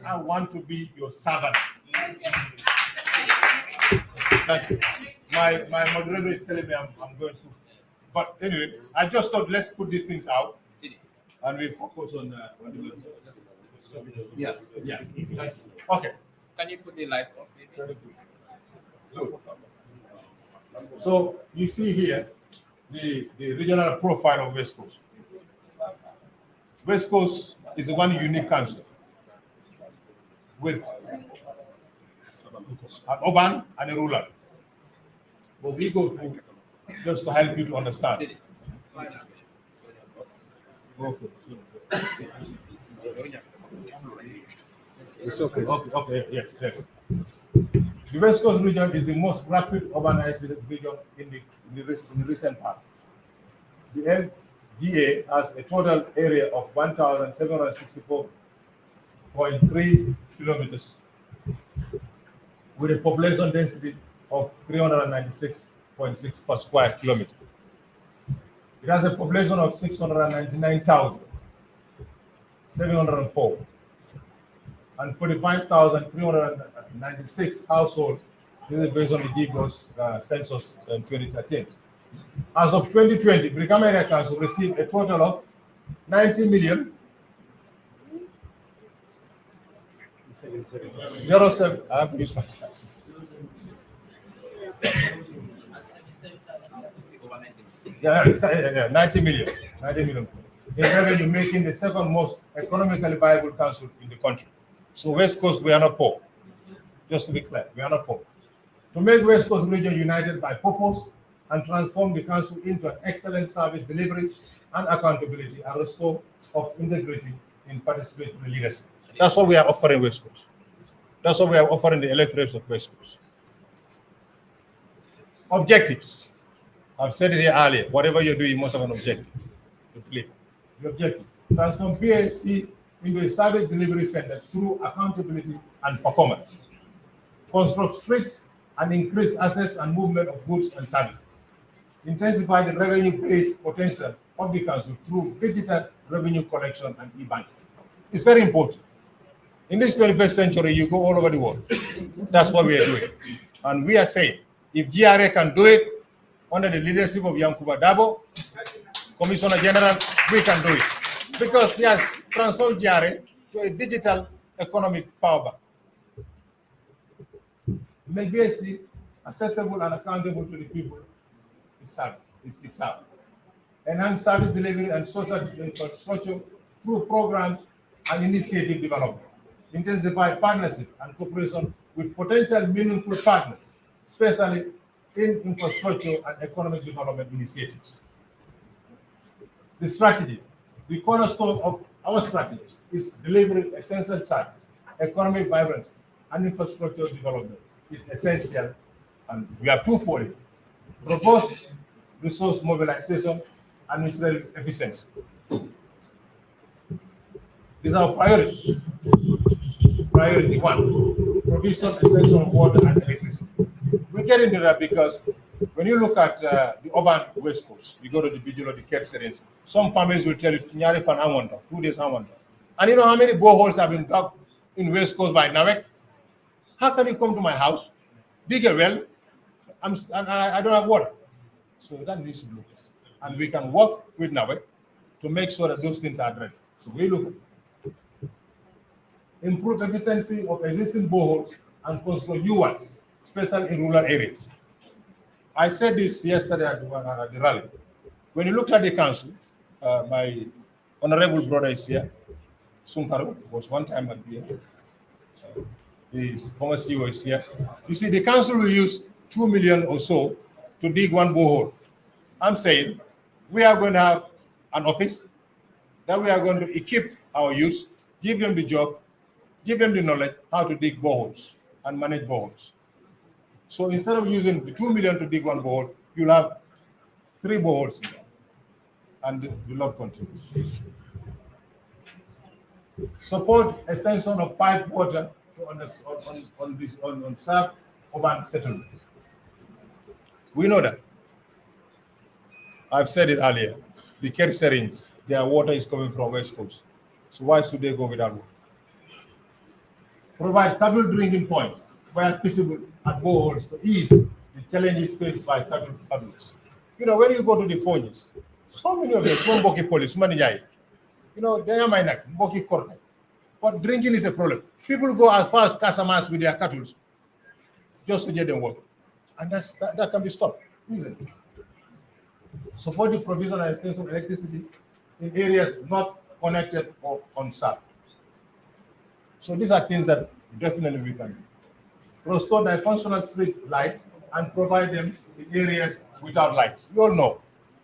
I want to be your servant. Thank you. My moderator is telling me I'm going to, but anyway, I just thought let's put these things out and we focus on yeah. Okay. Can you put the lights off? Good. So you see here the regional profile of West Coast. West Coast is one unique council with an urban and a rural. But we go through just to help you to understand. Okay. It's okay. Okay. Yes. The West Coast region is the most rapid urbanized region in the recent past. The LGA has a total area of 1,764.3 kilometers, with a population density of 396.6 per square kilometer. It has a population of 699,704 and 45,396 households. This is based on the GBOS census in 2013. As of 2020, Brikama Area Council received a total of 90 million 07. I have to use my glasses. Yeah, 90 million. 90 million in revenue, making the second most economically viable council in the country. So West Coast, we are not poor. Just to be clear, we are not poor. To make West Coast region united by purpose and transform the council into an excellent service delivery and accountability and restore of integrity in participatory leadership. That's what we are offering West Coast. That's what we are offering the electorates of West Coast. Objectives. I've said it here earlier. Whatever you do, you must have an objective to clear. The objective: transform PAC into a service delivery center through accountability and performance. Construct streets and increase access and movement of goods and services. Intensify the revenue-based potential of the council through digital revenue collection and e-banking. It's very important. In this 21st century, you go all over the world. That's what we are doing. And we are saying, if GRA can do it under the leadership of Yankuba Dabo, Commissioner General, we can do it. Because he has transformed GRA to a digital economic power bank. Make BSC accessible and accountable to the people it serves. Enhance service delivery and social infrastructure through programs and initiative development. Intensify partnership and cooperation with potential meaningful partners, especially in infrastructure and economic development initiatives. The strategy, the cornerstone of our strategy is delivering essential service, economic vibrancy, and infrastructure development is essential, and we have two for it. Robust resource mobilization and administrative efficiency. These are priority. Priority one, provision essential of water and electricity. We get into that because when you look at the urban West Coast, you go to the Bijolo, the Kerserins, some families will tell you, 2 days Awanda. And you know how many boreholes have been dug in West Coast by Nawek? How can you come to my house, dig a well, and I don't have water? So that needs to be looked at. And we can work with Nawek to make sure that those things are addressed. So we look at improve efficiency of existing boreholes and construct new ones, especially in rural areas. I said this yesterday at the rally. When you look at the council, my honorable brother is here. Sunkaro was one time at the former CEO is here. You see, the council will use 2 million or so to dig one borehole. I'm saying we are going to have an office that we are going to equip our youths, give them the job, give them the knowledge how to dig boreholes and manage boreholes. So instead of using the 2 million to dig one borehole, you'll have 3 boreholes in there, and the Lord continues. Support extension of pipe water on South urban settlement. We know that. I've said it earlier. The Kerserins, their water is coming from West Coast. So why should they go without water? Provide cattle drinking points where feasible at boreholes to ease the challenges faced by cattle publics. You know, when you go to the Fonys, so many of them, Swamboki police, you know, they are my Boki Korka. But drinking is a problem. People go as far as Casamas with their cattle just to get them water. And that can be stopped easily. Support the provision and extension of electricity in areas not connected or unserved. So these are things that definitely we can do. Restore functional street lights and provide them in areas without lights. You all know,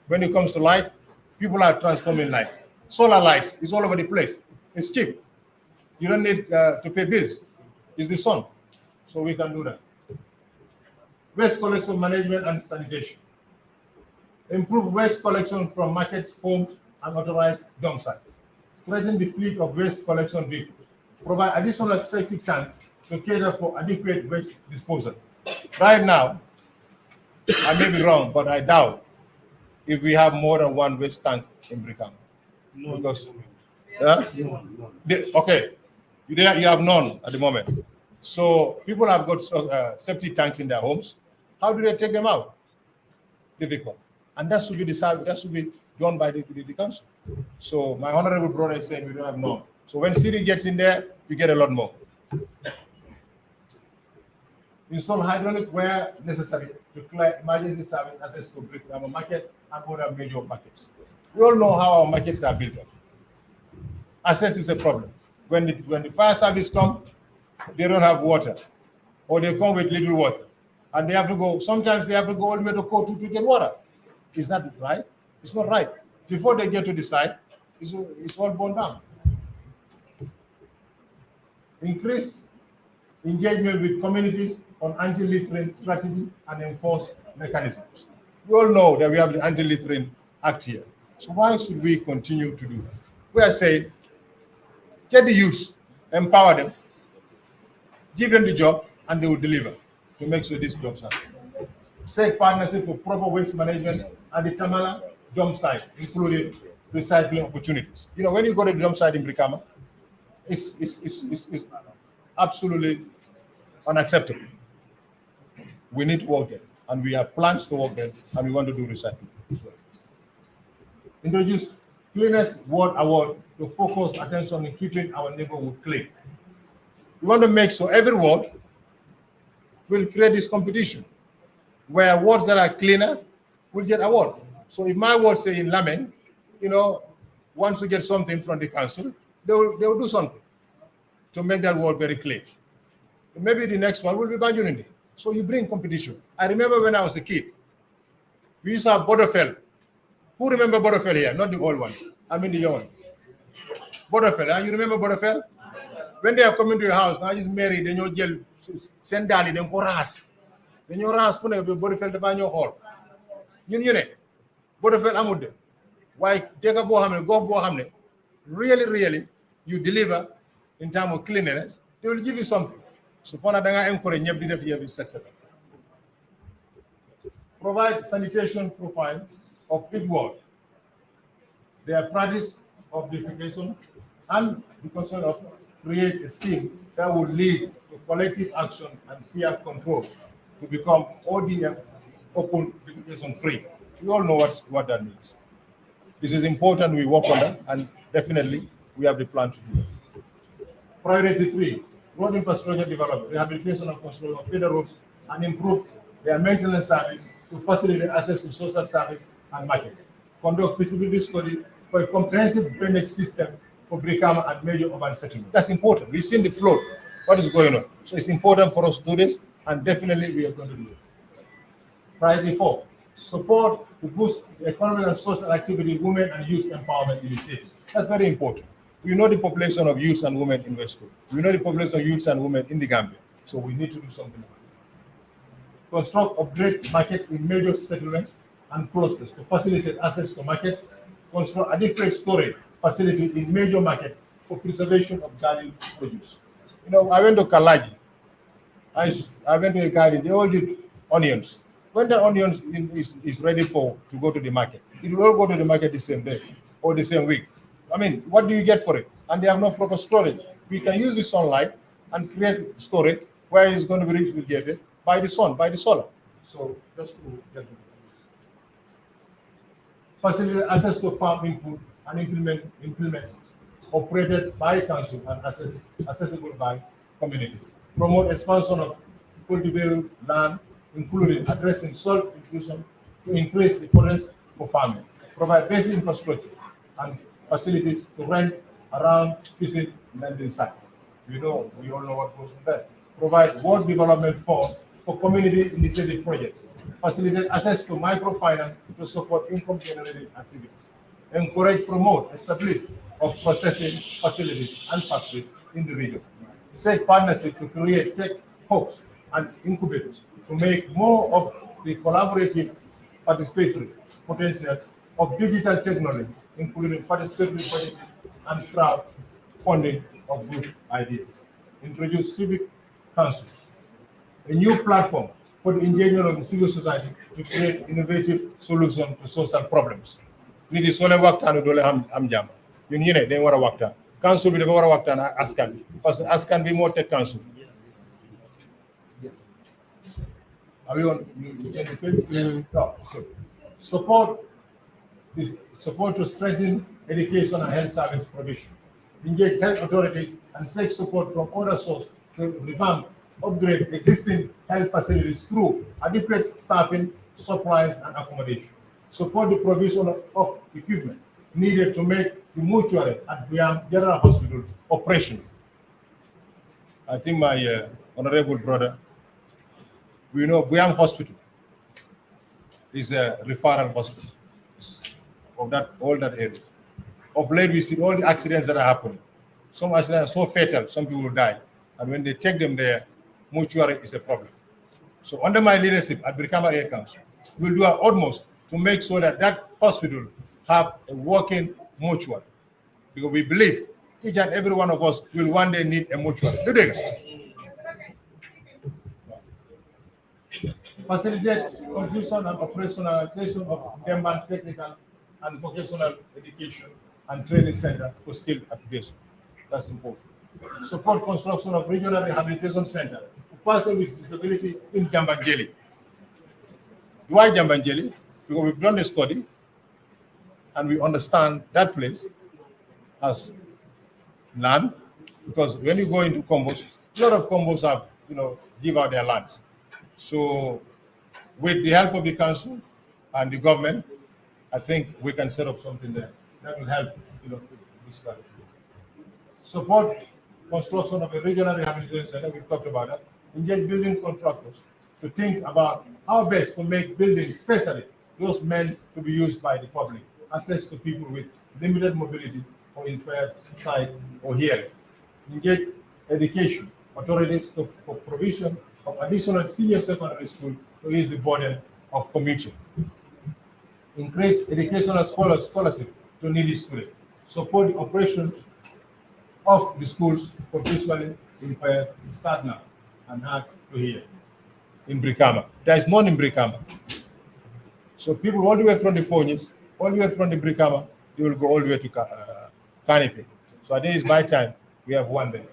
when it comes to light, people are transforming light. Solar lights is all over the place. It's cheap. You don't need to pay bills. It's the sun. So we can do that. Waste collection management and sanitation. Improve waste collection from markets, homes, and authorized dump sites. Strengthen the fleet of waste collection vehicles. Provide additional safety tanks to cater for adequate waste disposal. Right now, I may be wrong, but I doubt if we have more than one waste tank in Brikama. No, because, okay, you have none at the moment. So people have got septic tanks in their homes. How do they take them out? Difficult. And that should be decided, that should be done by the council. So my honorable brother is saying we don't have none. So when Seedy gets in there, you get a lot more. Install hydraulic where necessary to clear emergency service access to Brikama market and other major markets. We all know how our markets are built up. Access is a problem. When the fire service come, they don't have water, or they come with little water, and they have to go. Sometimes they have to go all the way to Kotu to get water. Is that right? It's not right. Before they get to the site, it's all burned down. Increase engagement with communities on anti-littering strategy and enforce mechanisms. We all know that we have the Anti-Littering Act here. So why should we continue to do that? We are saying, get the youth, empower them, give them the job, and they will deliver to make sure these jobs happen. Seek partnership for proper waste management at the Tamala dump site, including recycling opportunities. You know, when you go to the dump site in Brikama, is absolutely unacceptable. We need to work there, and we have plans to work there, and we want to do recycling as well. Introduce Cleanest Ward Award to focus attention in keeping our neighborhood clean. We want to make sure every ward will create this competition where wards that are cleaner will get award. So if my ward say in Lameng, once we get something from the council, they will do something to make that ward very clean. Maybe the next one will be Banjulindi. So you bring competition. I remember when I was a kid, we used to have Bodofel. Who remember Bodofel here? Not the old ones. I mean the young ones. Bodofel, you remember Bodofel? When they are coming to your house, now just married, then you jail, send Dali, then go ras. Then you ras, put a Bodofel to find your hall. You know, Bodofel Amude. Why take a Bohamne, go Bohamne. Really, you deliver in terms of cleanliness, they will give you something. So for that, I encourage you. Provide sanitation profile of each ward, their practice of purification, and the concern of create a scheme that will lead to collective action and peer control to become ODF, open purification free. We all know what that means. This is important. We work on that, and definitely we have the plan to do it. Priority 3. Road infrastructure development, rehabilitation and construction of feeder roads, and improve their maintenance service to facilitate access to social service and markets. Conduct feasibility study for a comprehensive drainage system for Brikama and major urban settlement. That's important. We've seen the flood, what is going on. So it's important for us to do this, and definitely we are going to do it. Priority 4, support to boost the economic and social activity, women and youth empowerment initiatives. That's very important. We know the population of youths and women in West Coast. We know the population of youths and women in the Gambia. So we need to do something about it. Construct upgrade market in major settlements and clusters to facilitate access to markets. Construct adequate storage facilities in major markets for preservation of garden produce. I went to Kalaji. I went to a garden. They all did onions. When the onions is ready to go to the market, it will all go to the market the same day or the same week. I mean, what do you get for it? And they have no proper storage. We can use the sunlight and create storage where it's going to be irrigated by the sun, by the solar. So just to get it. Facilitate access to farm input and implements operated by council and accessible by communities. Promote expansion of cultivable land, including addressing soil inclusion to increase the potential for farming. Provide basic infrastructure and facilities to rent around fishing landing sites. We all know what goes on there. Provide ward development funds for community initiative projects. Facilitate access to microfinance to support income generating activities. Encourage, promote, establish of processing facilities and factories in the region. Set partnership to create tech hubs and incubators to make more of the collaborative participatory potentials of digital technology, including participatory projects and crowdfunding of good ideas. Introduce civic council, a new platform for the engagement of the civil society to create innovative solutions to social problems. Nit yi soo leen waxtaanee doo leen am jàmm ñun ñu ne dañ war a waxtaan council bi dafa war a waxtaan ak askan bi parce que askan bi moo teg council. Are we on? No. Support to strengthen education and health service provision. Engage health authorities and seek support from other sources to revamp, upgrade existing health facilities through adequate staffing, supplies, and accommodation. Support the provision of equipment needed to make the mortuary at Biam General Hospital operational. I think my honorable brother, we know Biam Hospital is a referral hospital of all that area. Of late, we see all the accidents that are happening. Some accidents are so fatal, some people die. And when they take them there, mortuary is a problem. So under my leadership at Brikama Air Council, we'll do our utmost to make sure that that hospital have a working mortuary. Because we believe each and every one of us will one day need a mortuary. Facilitate completion and operationalization of Demban Technical and Vocational Education and Training Center for Skill Application. That's important. support construction of regional rehabilitation center for persons with disability in Jambanjeli. Why Jambanjeli? Because we've done the study and we understand that place as land, because when you go into combos, a lot of combos have, give out their lands. So with the help of the council and the government, I think we can set up something there that will help, this study. Support construction of a regional rehabilitation center, we've talked about that. Engage building contractors to think about how best to make buildings, especially those meant to be used by the public, access to people with limited mobility or impaired sight or hearing. Engage education authorities for provision of additional senior secondary school to ease the burden of commuting. Increase educational scholarship to needy students. Support the operations of the schools for visually impaired, start now and hard to hear in Brikama. There is none in Brikama. So people all the way from the Phoenix, all the way from the Brikama, they will go all the way to Canife. So I think it's my time we have one there.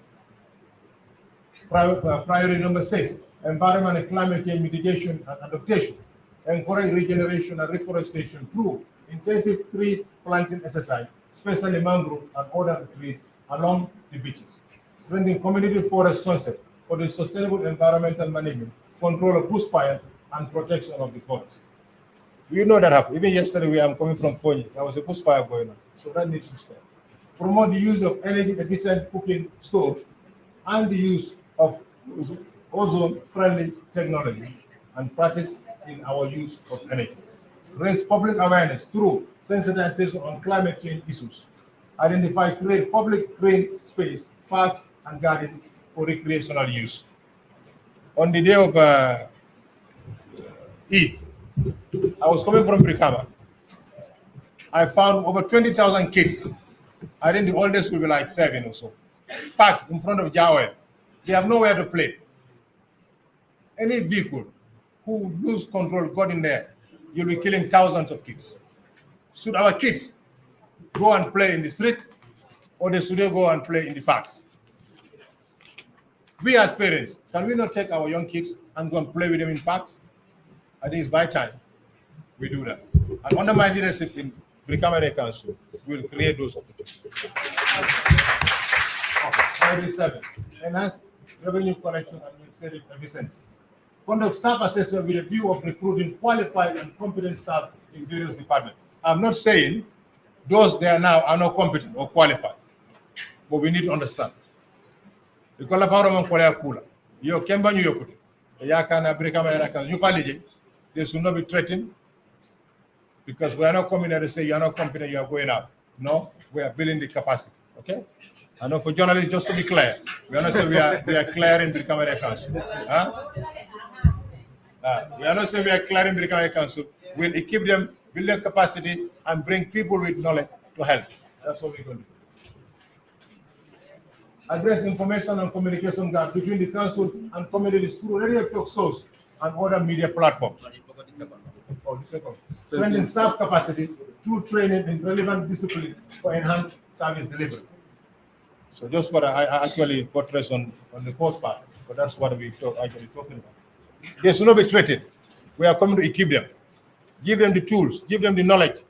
Priority number 6, environment and climate change mitigation and adaptation. Encourage regeneration and reforestation through intensive tree planting exercise, especially mangrove and other trees along the beaches. Strengthening community forest concept for the sustainable environmental management, control of bushfires, and protection of the forest. You know that happened. Even yesterday, I'm coming from Fonyi, there was a bushfire going on. So that needs to stop. Promote the use of energy-efficient cooking stoves and the use of ozone-friendly technology and practice in our use of energy. Raise public awareness through sensitization on climate change issues. Identify, create public green space, parks, and gardens for recreational use. On the day of Eid, I was coming from Brikama. I found over 20,000 kids. I think the oldest will be like 7 or so, packed in front of Jawel. They have nowhere to play. Any vehicle who lose control got in there, you'll be killing thousands of kids. Should our kids go and play in the street, or should they go and play in the parks? We as parents, can we not take our young kids and go and play with them in parks? I think it's by time we do that. And under my leadership in Brikama Council, we'll create those opportunities. Okay, 7. Enhance revenue collection and administrative efficiency. Conduct staff assessment with a view of recruiting qualified and competent staff in various departments. I'm not saying those there now are not competent or qualified, but we need to understand. Because they should not be threatened, because we are not coming here to say you are not competent, you are going out. No, we are building the capacity. Okay? I know for journalists, just to be clear, we are not saying we are clear in the Brikama Council. Huh? We are not saying we are clear in the Brikama Council. We'll equip them, build their capacity, and bring people with knowledge to help. That's what we're going to do. Address information and communication gap between the council and communities through radio talk shows and other media platforms. Strengthen staff capacity through training in relevant discipline for enhanced service delivery. So just what I actually buttress on the first part, but that's what we actually talking about. They should not be threatened. We are coming to equip them, give them the tools, give them the knowledge.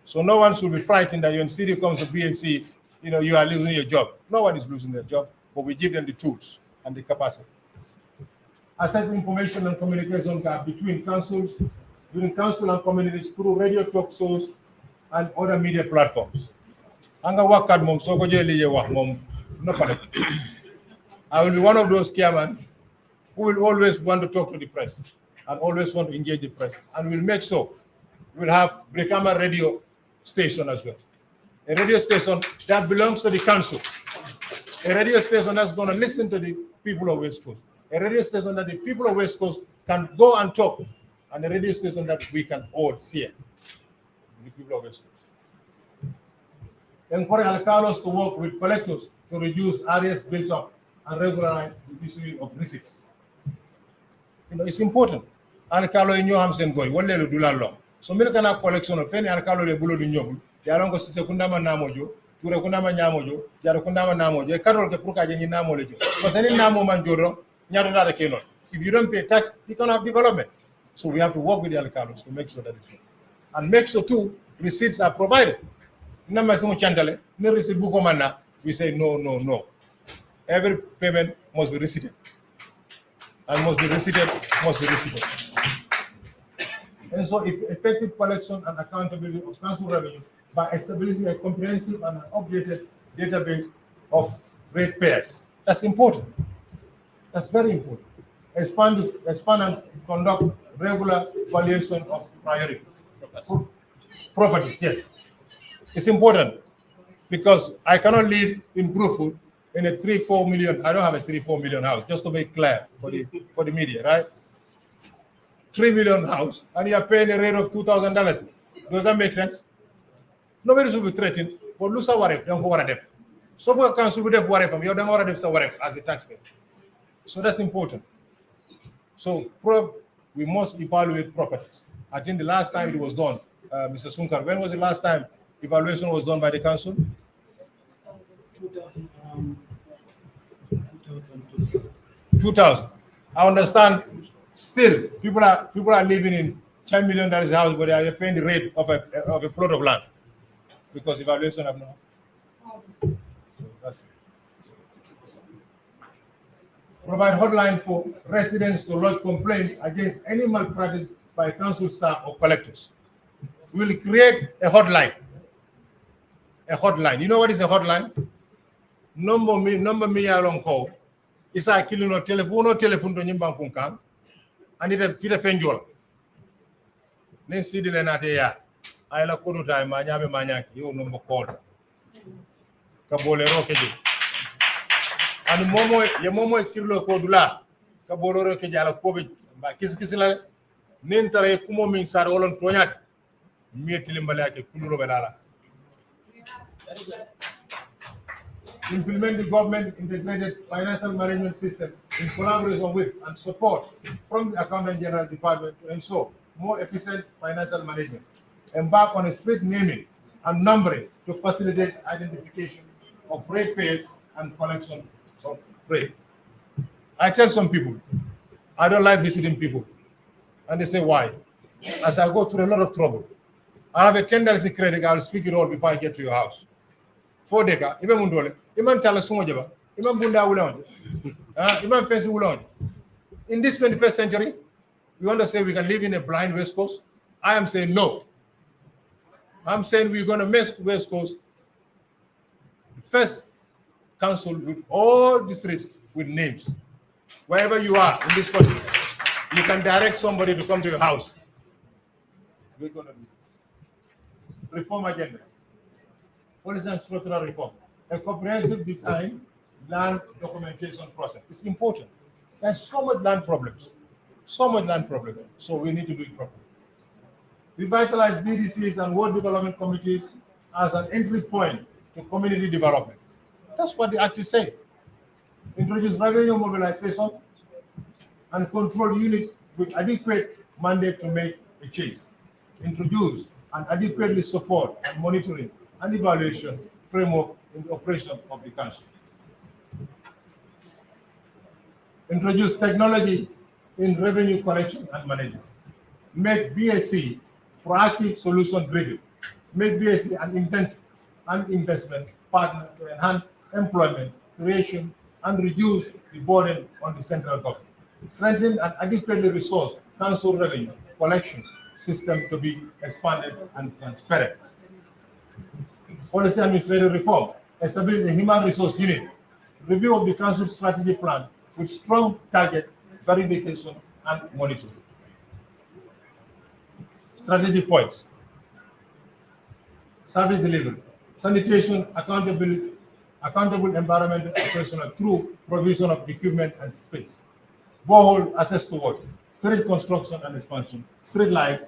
So no one should be frightened that when Seedy comes to BAC, you are losing your job. No one is losing their job, but we give them the tools and the capacity. Assess information and communication gap between council and communities through radio talk shows and other media platforms. I will be one of those chairmen who will always want to talk to the press and always want to engage the press. And we'll make sure we'll have Brikama radio station as well. A radio station that belongs to the council. A radio station that's going to listen to the people of West Coast. A radio station that the people of West Coast can go and talk. And a radio station that we can all see it. The people of West Coast. Encourage alcalos to work with collectors to reduce areas built up and regularize the issuing of receipts. It's important. Alcalo in your hands and going. What do long? So many kind of collection of any alcalo de bulo di nyom. They are going to secunda manamojo ture kunama nyamojo jaro kunama namojo e karol ke pour ka je ni namo le jo parce que ni namo man joro nyato data kenon. If you don't pay tax, you cannot have development. So we have to work with the alcalos to make sure that it's done. And make sure too, receipts are provided. We say no. Every payment must be receipted. And must be receipted. And so effective collection and accountability of council revenue by establishing a comprehensive and updated database of ratepayers. That's important. That's very important. Expand and conduct regular valuation of priorities. Properties, yes. It's important because I cannot live in Brufut in a 3-4 million. I don't have a 3-4 million house, just to make clear for the media, right? 3 million house, and you are paying a rate of $2,000. Does that make sense? Nobody should be threatened, but look at what if, don't go what if. Some council would have what if, you don't what if, as a taxpayer. So that's important. So we must evaluate properties. I think the last time it was done, Mr. Sunkar, when was the last time evaluation was done by the council? 2000. I understand. Still, people are living in $10 million house, but they are paying the rate of a plot of land because evaluation have not. So that's it. Provide hotline for residents to lodge complaints against any malpractice by council staff or collectors. We will create a hotline. A hotline. You know what is a hotline? Number me along call. It's a killing or telephone to Nimbankunkan. And it a fenjola. Then see the Lenate ya. I la kudu time, Manyabe Manyak, you number call. Kabole Rokeji. And momo kilo kodula kabolo ke jala covid ba kisila nentare kumo min sar olon toñat mietili mbalake kuluro bedala. Implement the government integrated financial management system in collaboration with and support from the Accountant General Department to ensure more efficient financial management. Embark on a strict naming and numbering to facilitate identification of ratepayers and collection of rate. I tell some people, I don't like visiting people. And they say, why? As I go through a lot of trouble, I have a $10 credit, I will speak it all before I get to your house. 4 deka, even mundole, even tala sumojaba, even bunda ulonje, even fancy ulonje. In this 21st century, we want to say we can live in a blind West Coast. I am saying no. I'm saying we're going to make West Coast the first council with all districts with names. Wherever you are in this country, you can direct somebody to come to your house. We're going to do reform agendas, policy and structural reform, a comprehensive design land documentation process. It's important. There's so much land problems, so we need to do it properly. Revitalize BDCs and World Development Committees as an entry point to community development. That's what the act is saying. Introduce revenue mobilization and control units with adequate mandate to make a change. Introduce and adequately support and monitoring and evaluation framework in the operation of the council. Introduce technology in revenue collection and management. Make BAC proactive solution driven. Make BAC an intent and investment partner to enhance employment creation and reduce the burden on the central government. Strengthen and adequately resource council revenue collection system to be expanded and transparent. Policy administrative reform. Establish a human resource unit. Review of the council strategy plan with strong target verification and monitoring. Strategy points. Service delivery. Sanitation, accountable environmental operational through provision of equipment and space. Borehole access to water. Street construction and expansion. Street lights.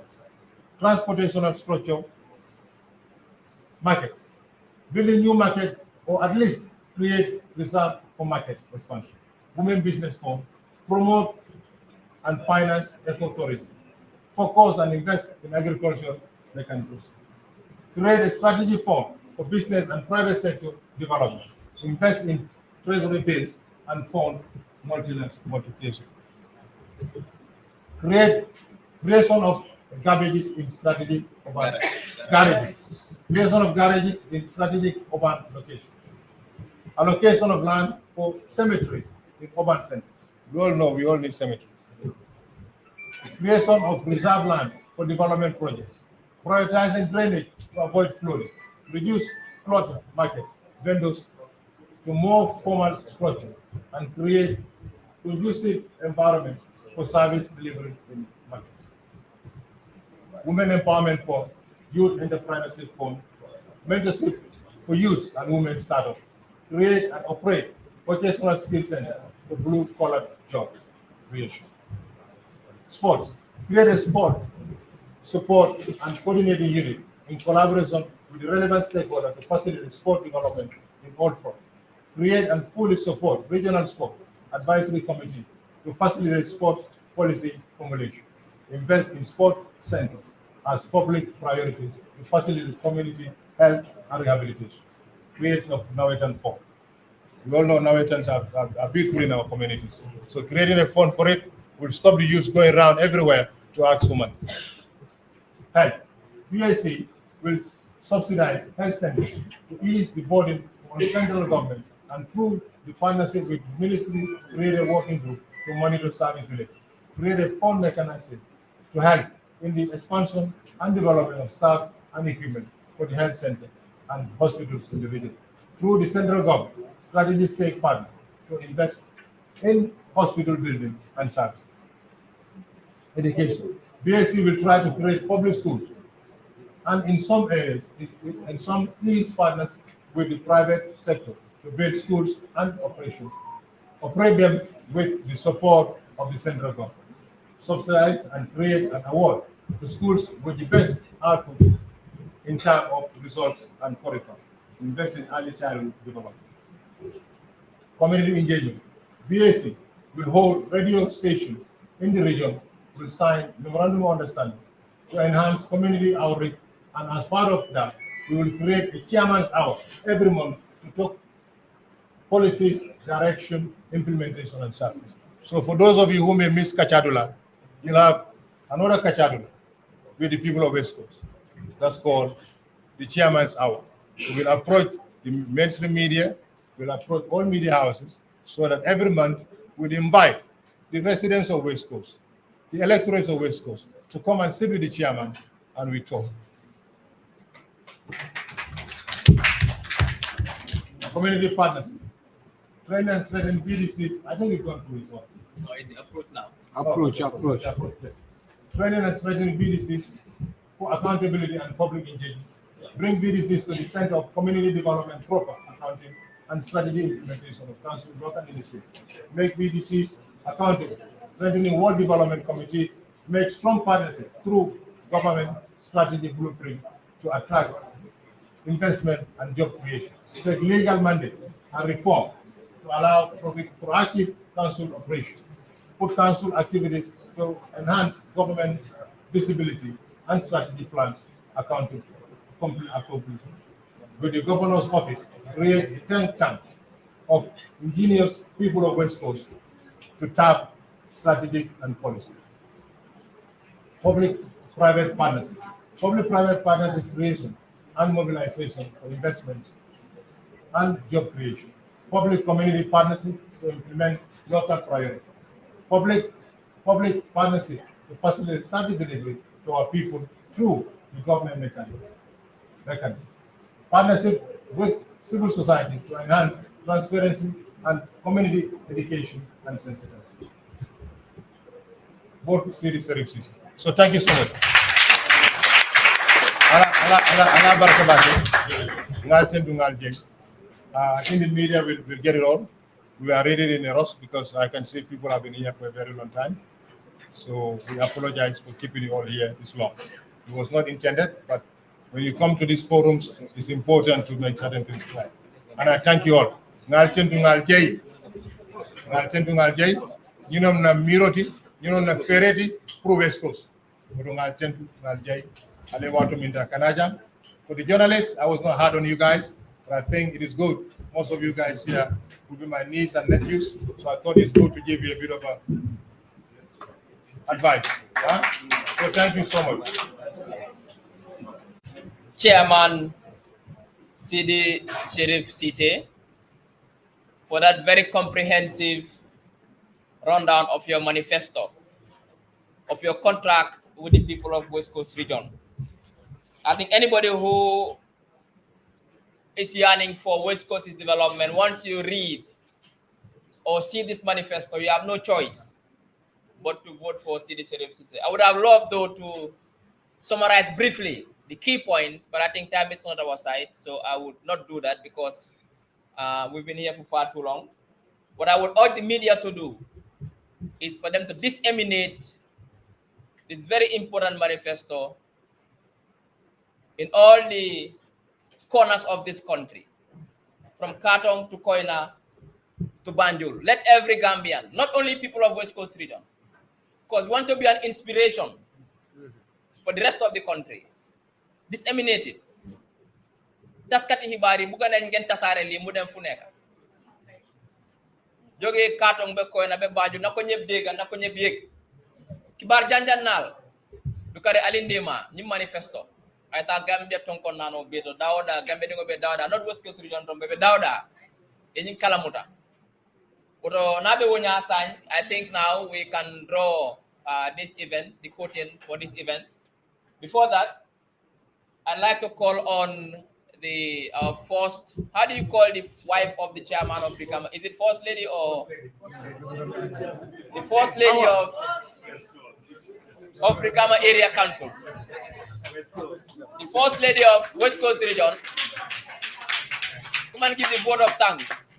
Transportation and structure. Markets. Building new markets or at least create reserve for market expansion. Women business form. Promote and finance ecotourism. Focus and invest in agricultural mechanisms. Create a strategy form for business and private sector development, invest in treasury bills and fund multiplication. Creation of garages in strategic urban garages. Creation of garages in strategic urban locations. Allocation of land for cemeteries in urban centers. We all know we all need cemeteries. Creation of reserve land for development projects. Prioritizing drainage to avoid flooding. Reduce clutter markets, vendors to more formal structure and create conducive environment for service delivery in markets. Women empowerment for youth entrepreneurship fund, mentorship for youth and women startup, create and operate vocational skill center for blue collar job creation. Sports, create a sport support and coordinating unit in collaboration with the relevant stakeholders to facilitate sport development in all fronts. Create and fully support regional sport advisory committee to facilitate sport policy formulation. Invest in sport centers as public priorities to facilitate community health and rehabilitation. Create of Nawetan Fund. We all know Nawetans are beautiful in our communities. So creating a fund for it will stop the youth going around everywhere to ask for money. Health. BAC will subsidize health centers to ease the burden on the central government and through the partnership with ministry create a working group to monitor service delivery. Create a fund mechanism to help in the expansion and development of staff and equipment for the health center and hospitals in the region. Through the central government, strategies take partners to invest in hospital building and services. Education. BAC will try to create public schools and in some areas, in some please partners with the private sector to build schools and operate them with the support of the central government. Subsidize and create an award to schools with the best output in terms of results and curriculum. Invest in early childhood development. Community engagement. BAC will hold radio stations in the region, will sign memorandum of understanding to enhance community outreach, and as part of that, we will create a chairman's hour every month to talk policies, direction, implementation, and service. So for those of you who may miss Kachadula, you'll have another Kachadula with the people of West Coast. That's called the chairman's hour. We will approach the mainstream media, we'll approach all media houses, so that every month we'll invite the residents of West Coast, the electorates of West Coast, to come and sit with the chairman and we talk. Community partnership. Train and strengthen BDCs. I think we've gone through this one. No, it's the approach now. Approach. Training and strengthening BDCs for accountability and public engagement. Bring BDCs to the center of community development, proper accounting, and strategy implementation of council work and initiative. Make BDCs accountable. Strengthening world development committees. Make strong partnership through government strategic blueprint to attract investment and job creation. Set legal mandate and reform to allow proactive council operation. Put council activities to enhance government visibility and strategy plans accountable accomplishment. With the governor's office, create a think tank of ingenious people of West Coast to tap strategic and policy. Public-private partnership. Public-private partnership creation and mobilization for investment and job creation. Public-community partnership to implement local priorities. Public partnership to facilitate service delivery to our people through the government mechanism. Partnership with civil society to enhance transparency and community education and sensitization. Both Seedy services. So thank you so much. I think the media will get it all. We are ready in a rush because I can see people have been here for a very long time. So we apologize for keeping you all here this long. It was not intended, but when you come to these forums, it's important to make certain things clear. And I thank you all. You know na miroti, you know na fereti, pro West Coast. Ale watu minda kanaja, For the journalists, I was not hard on you guys, but I think it is good. Most of you guys here will be my niece and nephews, so I thought it's good to give you a bit of advice. Huh? So thank you so much. Chairman Seedy Sheriff Ceesay, for that very comprehensive rundown of your manifesto, of your contract with the people of West Coast region. I think anybody who is yearning for West Coast's development, once you read or see this manifesto, you have no choice but to vote for Seedy Sheriff Ceesay. I would have loved, though, to summarize briefly the key points, but I think time is not our side, so I would not do that because we've been here for far too long. What I would urge the media to do is for them to disseminate this very important manifesto in all the corners of this country, from Katong to Koina to Banjul. Let every Gambian, not only people of West Coast region, because we want to be an inspiration for the rest of the country, disseminate it. Taskati hibari bukan nañ ngeen tasaare lii mu dem fu nekk jógee Katong be Koina be Banjul na ko ñëpp dégga na ko ñëpp yëg kibaar janjan naal du kare alindima ñi manifesto ay ta Gambia tonkon nano beto dawda Gambia dingo be dawda not West Coast region tombe be dawda e ñi kalamuta oto nabe wonya sign. I think now we can draw this event, the curtain for this event. Before that, I'd like to call on the first, how do you call the wife of the chairman of Brikama? Is it First Lady or the First Lady of Brikama Area Council? The First Lady of West Coast Region. Come and give the vote of thanks.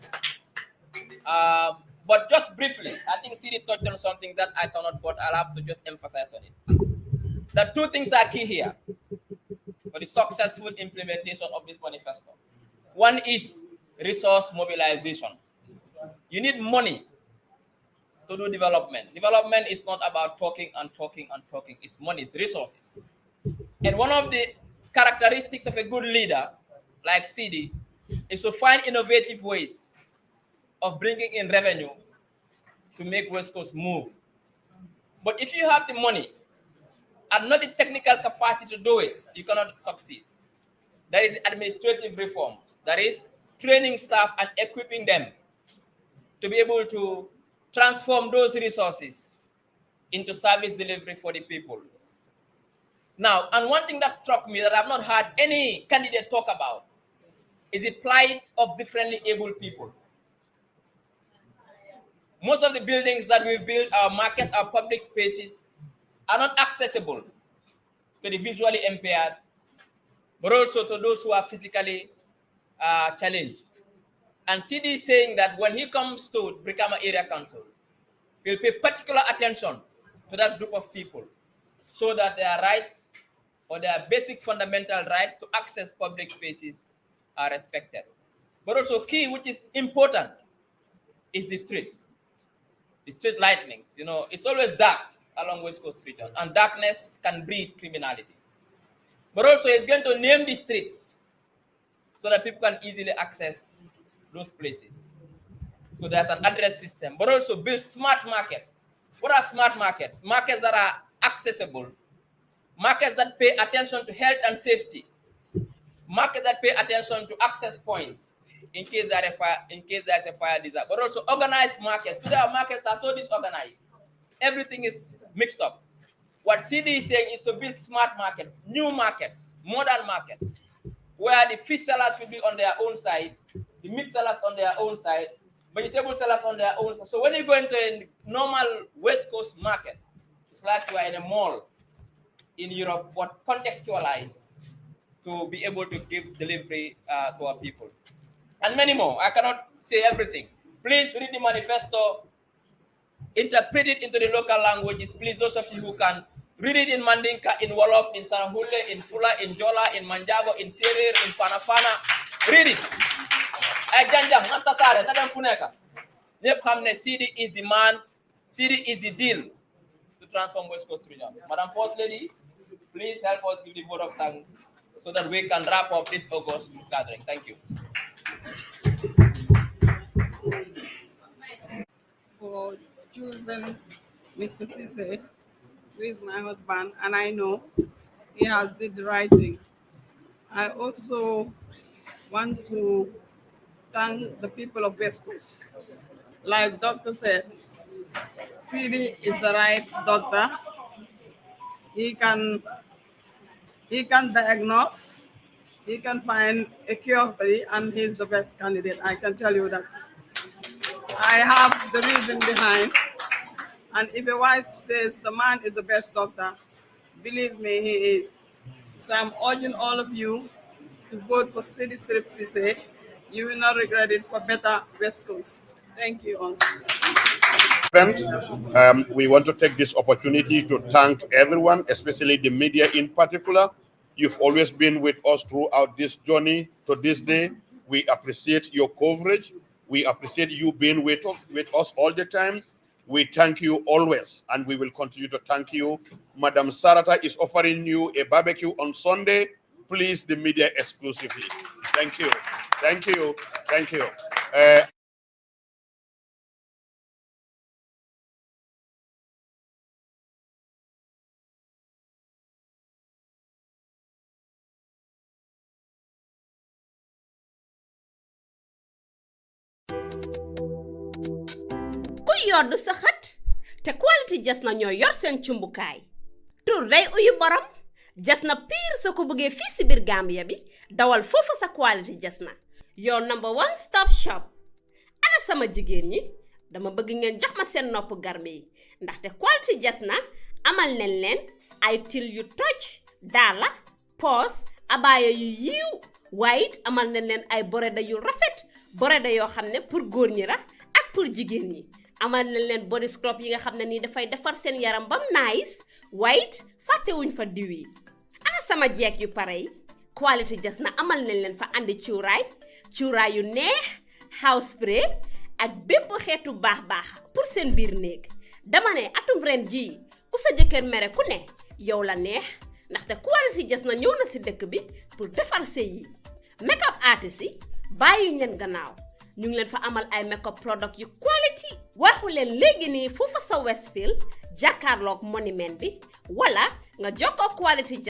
But just briefly, I think Seedy touched on something that I cannot, but I'll have to just emphasize on it. The two things are key here for the successful implementation of this manifesto. One is resource mobilization. You need money to do development. Development is not about talking and talking and talking. It's money, it's resources. And one of the characteristics of a good leader, like Seedy, is to find innovative ways of bringing in revenue to make West Coast move. But if you have the money and not the technical capacity to do it, you cannot succeed. That is administrative reforms. That is training staff and equipping them to be able to transform those resources into service delivery for the people. Now, and one thing that struck me that I've not heard any candidate talk about is the plight of differently able people. Most of the buildings that we've built, our markets, our public spaces, are not accessible to the visually impaired, but also to those who are physically challenged. And Seedy is saying that when he comes to Brikama Area Council, he'll pay particular attention to that group of people so that their rights or their basic fundamental rights to access public spaces are respected. But also key, which is important, is the streets. The street lightnings. You know, it's always dark along West Coast region, and darkness can breed criminality. But also it's going to name the streets so that people can easily access those places. So there's an address system, but also build smart markets. What are smart markets? Markets that are accessible, markets that pay attention to health and safety, markets that pay attention to access points in case there's a fire disaster, but also organized markets. Today our markets are so disorganized. Everything is mixed up. What Seedy is saying is to build smart markets, new markets, modern markets, where the fish sellers will be on their own side, the meat sellers on their own side, vegetable sellers on their own side. So when you go into a normal West Coast market, it's like you are in a mall in Europe, but contextualized to be able to give delivery to our people. And many more. I cannot say everything. Please read the manifesto, interpret it into the local languages. Please, those of you who can, read it in Mandinka, in Wolof, in Sarahule, in Fula, in Jola, in Manjago, in Serir, in Fanafana. Read it. Seedy is the man, Seedy is the deal to transform West Coast region. Madam First Lady, please help us give the vote of thanks so that we can wrap up this August gathering. Thank you. For choosing Mr. Ceesay, who is my husband, and I know he has did the right thing. I also want to thank the people of West Coast. Like doctor said, Seedy is the right doctor. He can diagnose, he can find a cure for it, and he's the best candidate. I can tell you that. I have the reason behind. And if your wife says the man is the best doctor, believe me, he is. So I'm urging all of you to vote for Ceesay. You will not regret it, for better West Coast. Thank you all. We want to take this opportunity to thank everyone, especially the media in particular. You've always been with us throughout this journey to this day. We appreciate your coverage. We appreciate you being with us all the time. We thank you always, and we will continue to thank you. Madam Sarata is offering you a barbecue on Sunday. Please, the media exclusively. Thank you. Thank you. Thank you. yoddu sa xat te quality jasna ñoo yor seen cumbukaay tur day uyu borom jasna pire soo ko bëggee fii si biir Gambia bi dawal foofu sa quality jasna your number one stop shop. Ana sama jigéen ñi dama bëgg ngeen jox ma seen nopp garme yi ndaxte quality jasna amal nañ leen ay til yu toj daala pos abaya yu yiiw waaye amal nañ leen ay boreda yu rafet boreda yoo xam ne pour góor ñi ra ak pour jigéen ñi amal nañ leen body scrub yi nga xam ne nii dafay defar seen yaram bam nice waaye fàttewuñ fa diw yi. Ana sama jeeg yu pare yi quality jasna amal nañ leen fa andi cuuraay yu neex house spray ak bépp xeetu baax pour seen biir néeg dama ne atum ren ji ku sa jëkkër mere ku ne yow la neex ndaxte quality jasna ñëw na si dëkk bi pour defar sëy yi. Makeup artist yi bàyyi leen gannaaw ñu ngi leen fa amal ay makeup product yu quality waxu leen léegi nii foofa sa Westfield jàkkaarloog monument bi wala nga jokkoo quality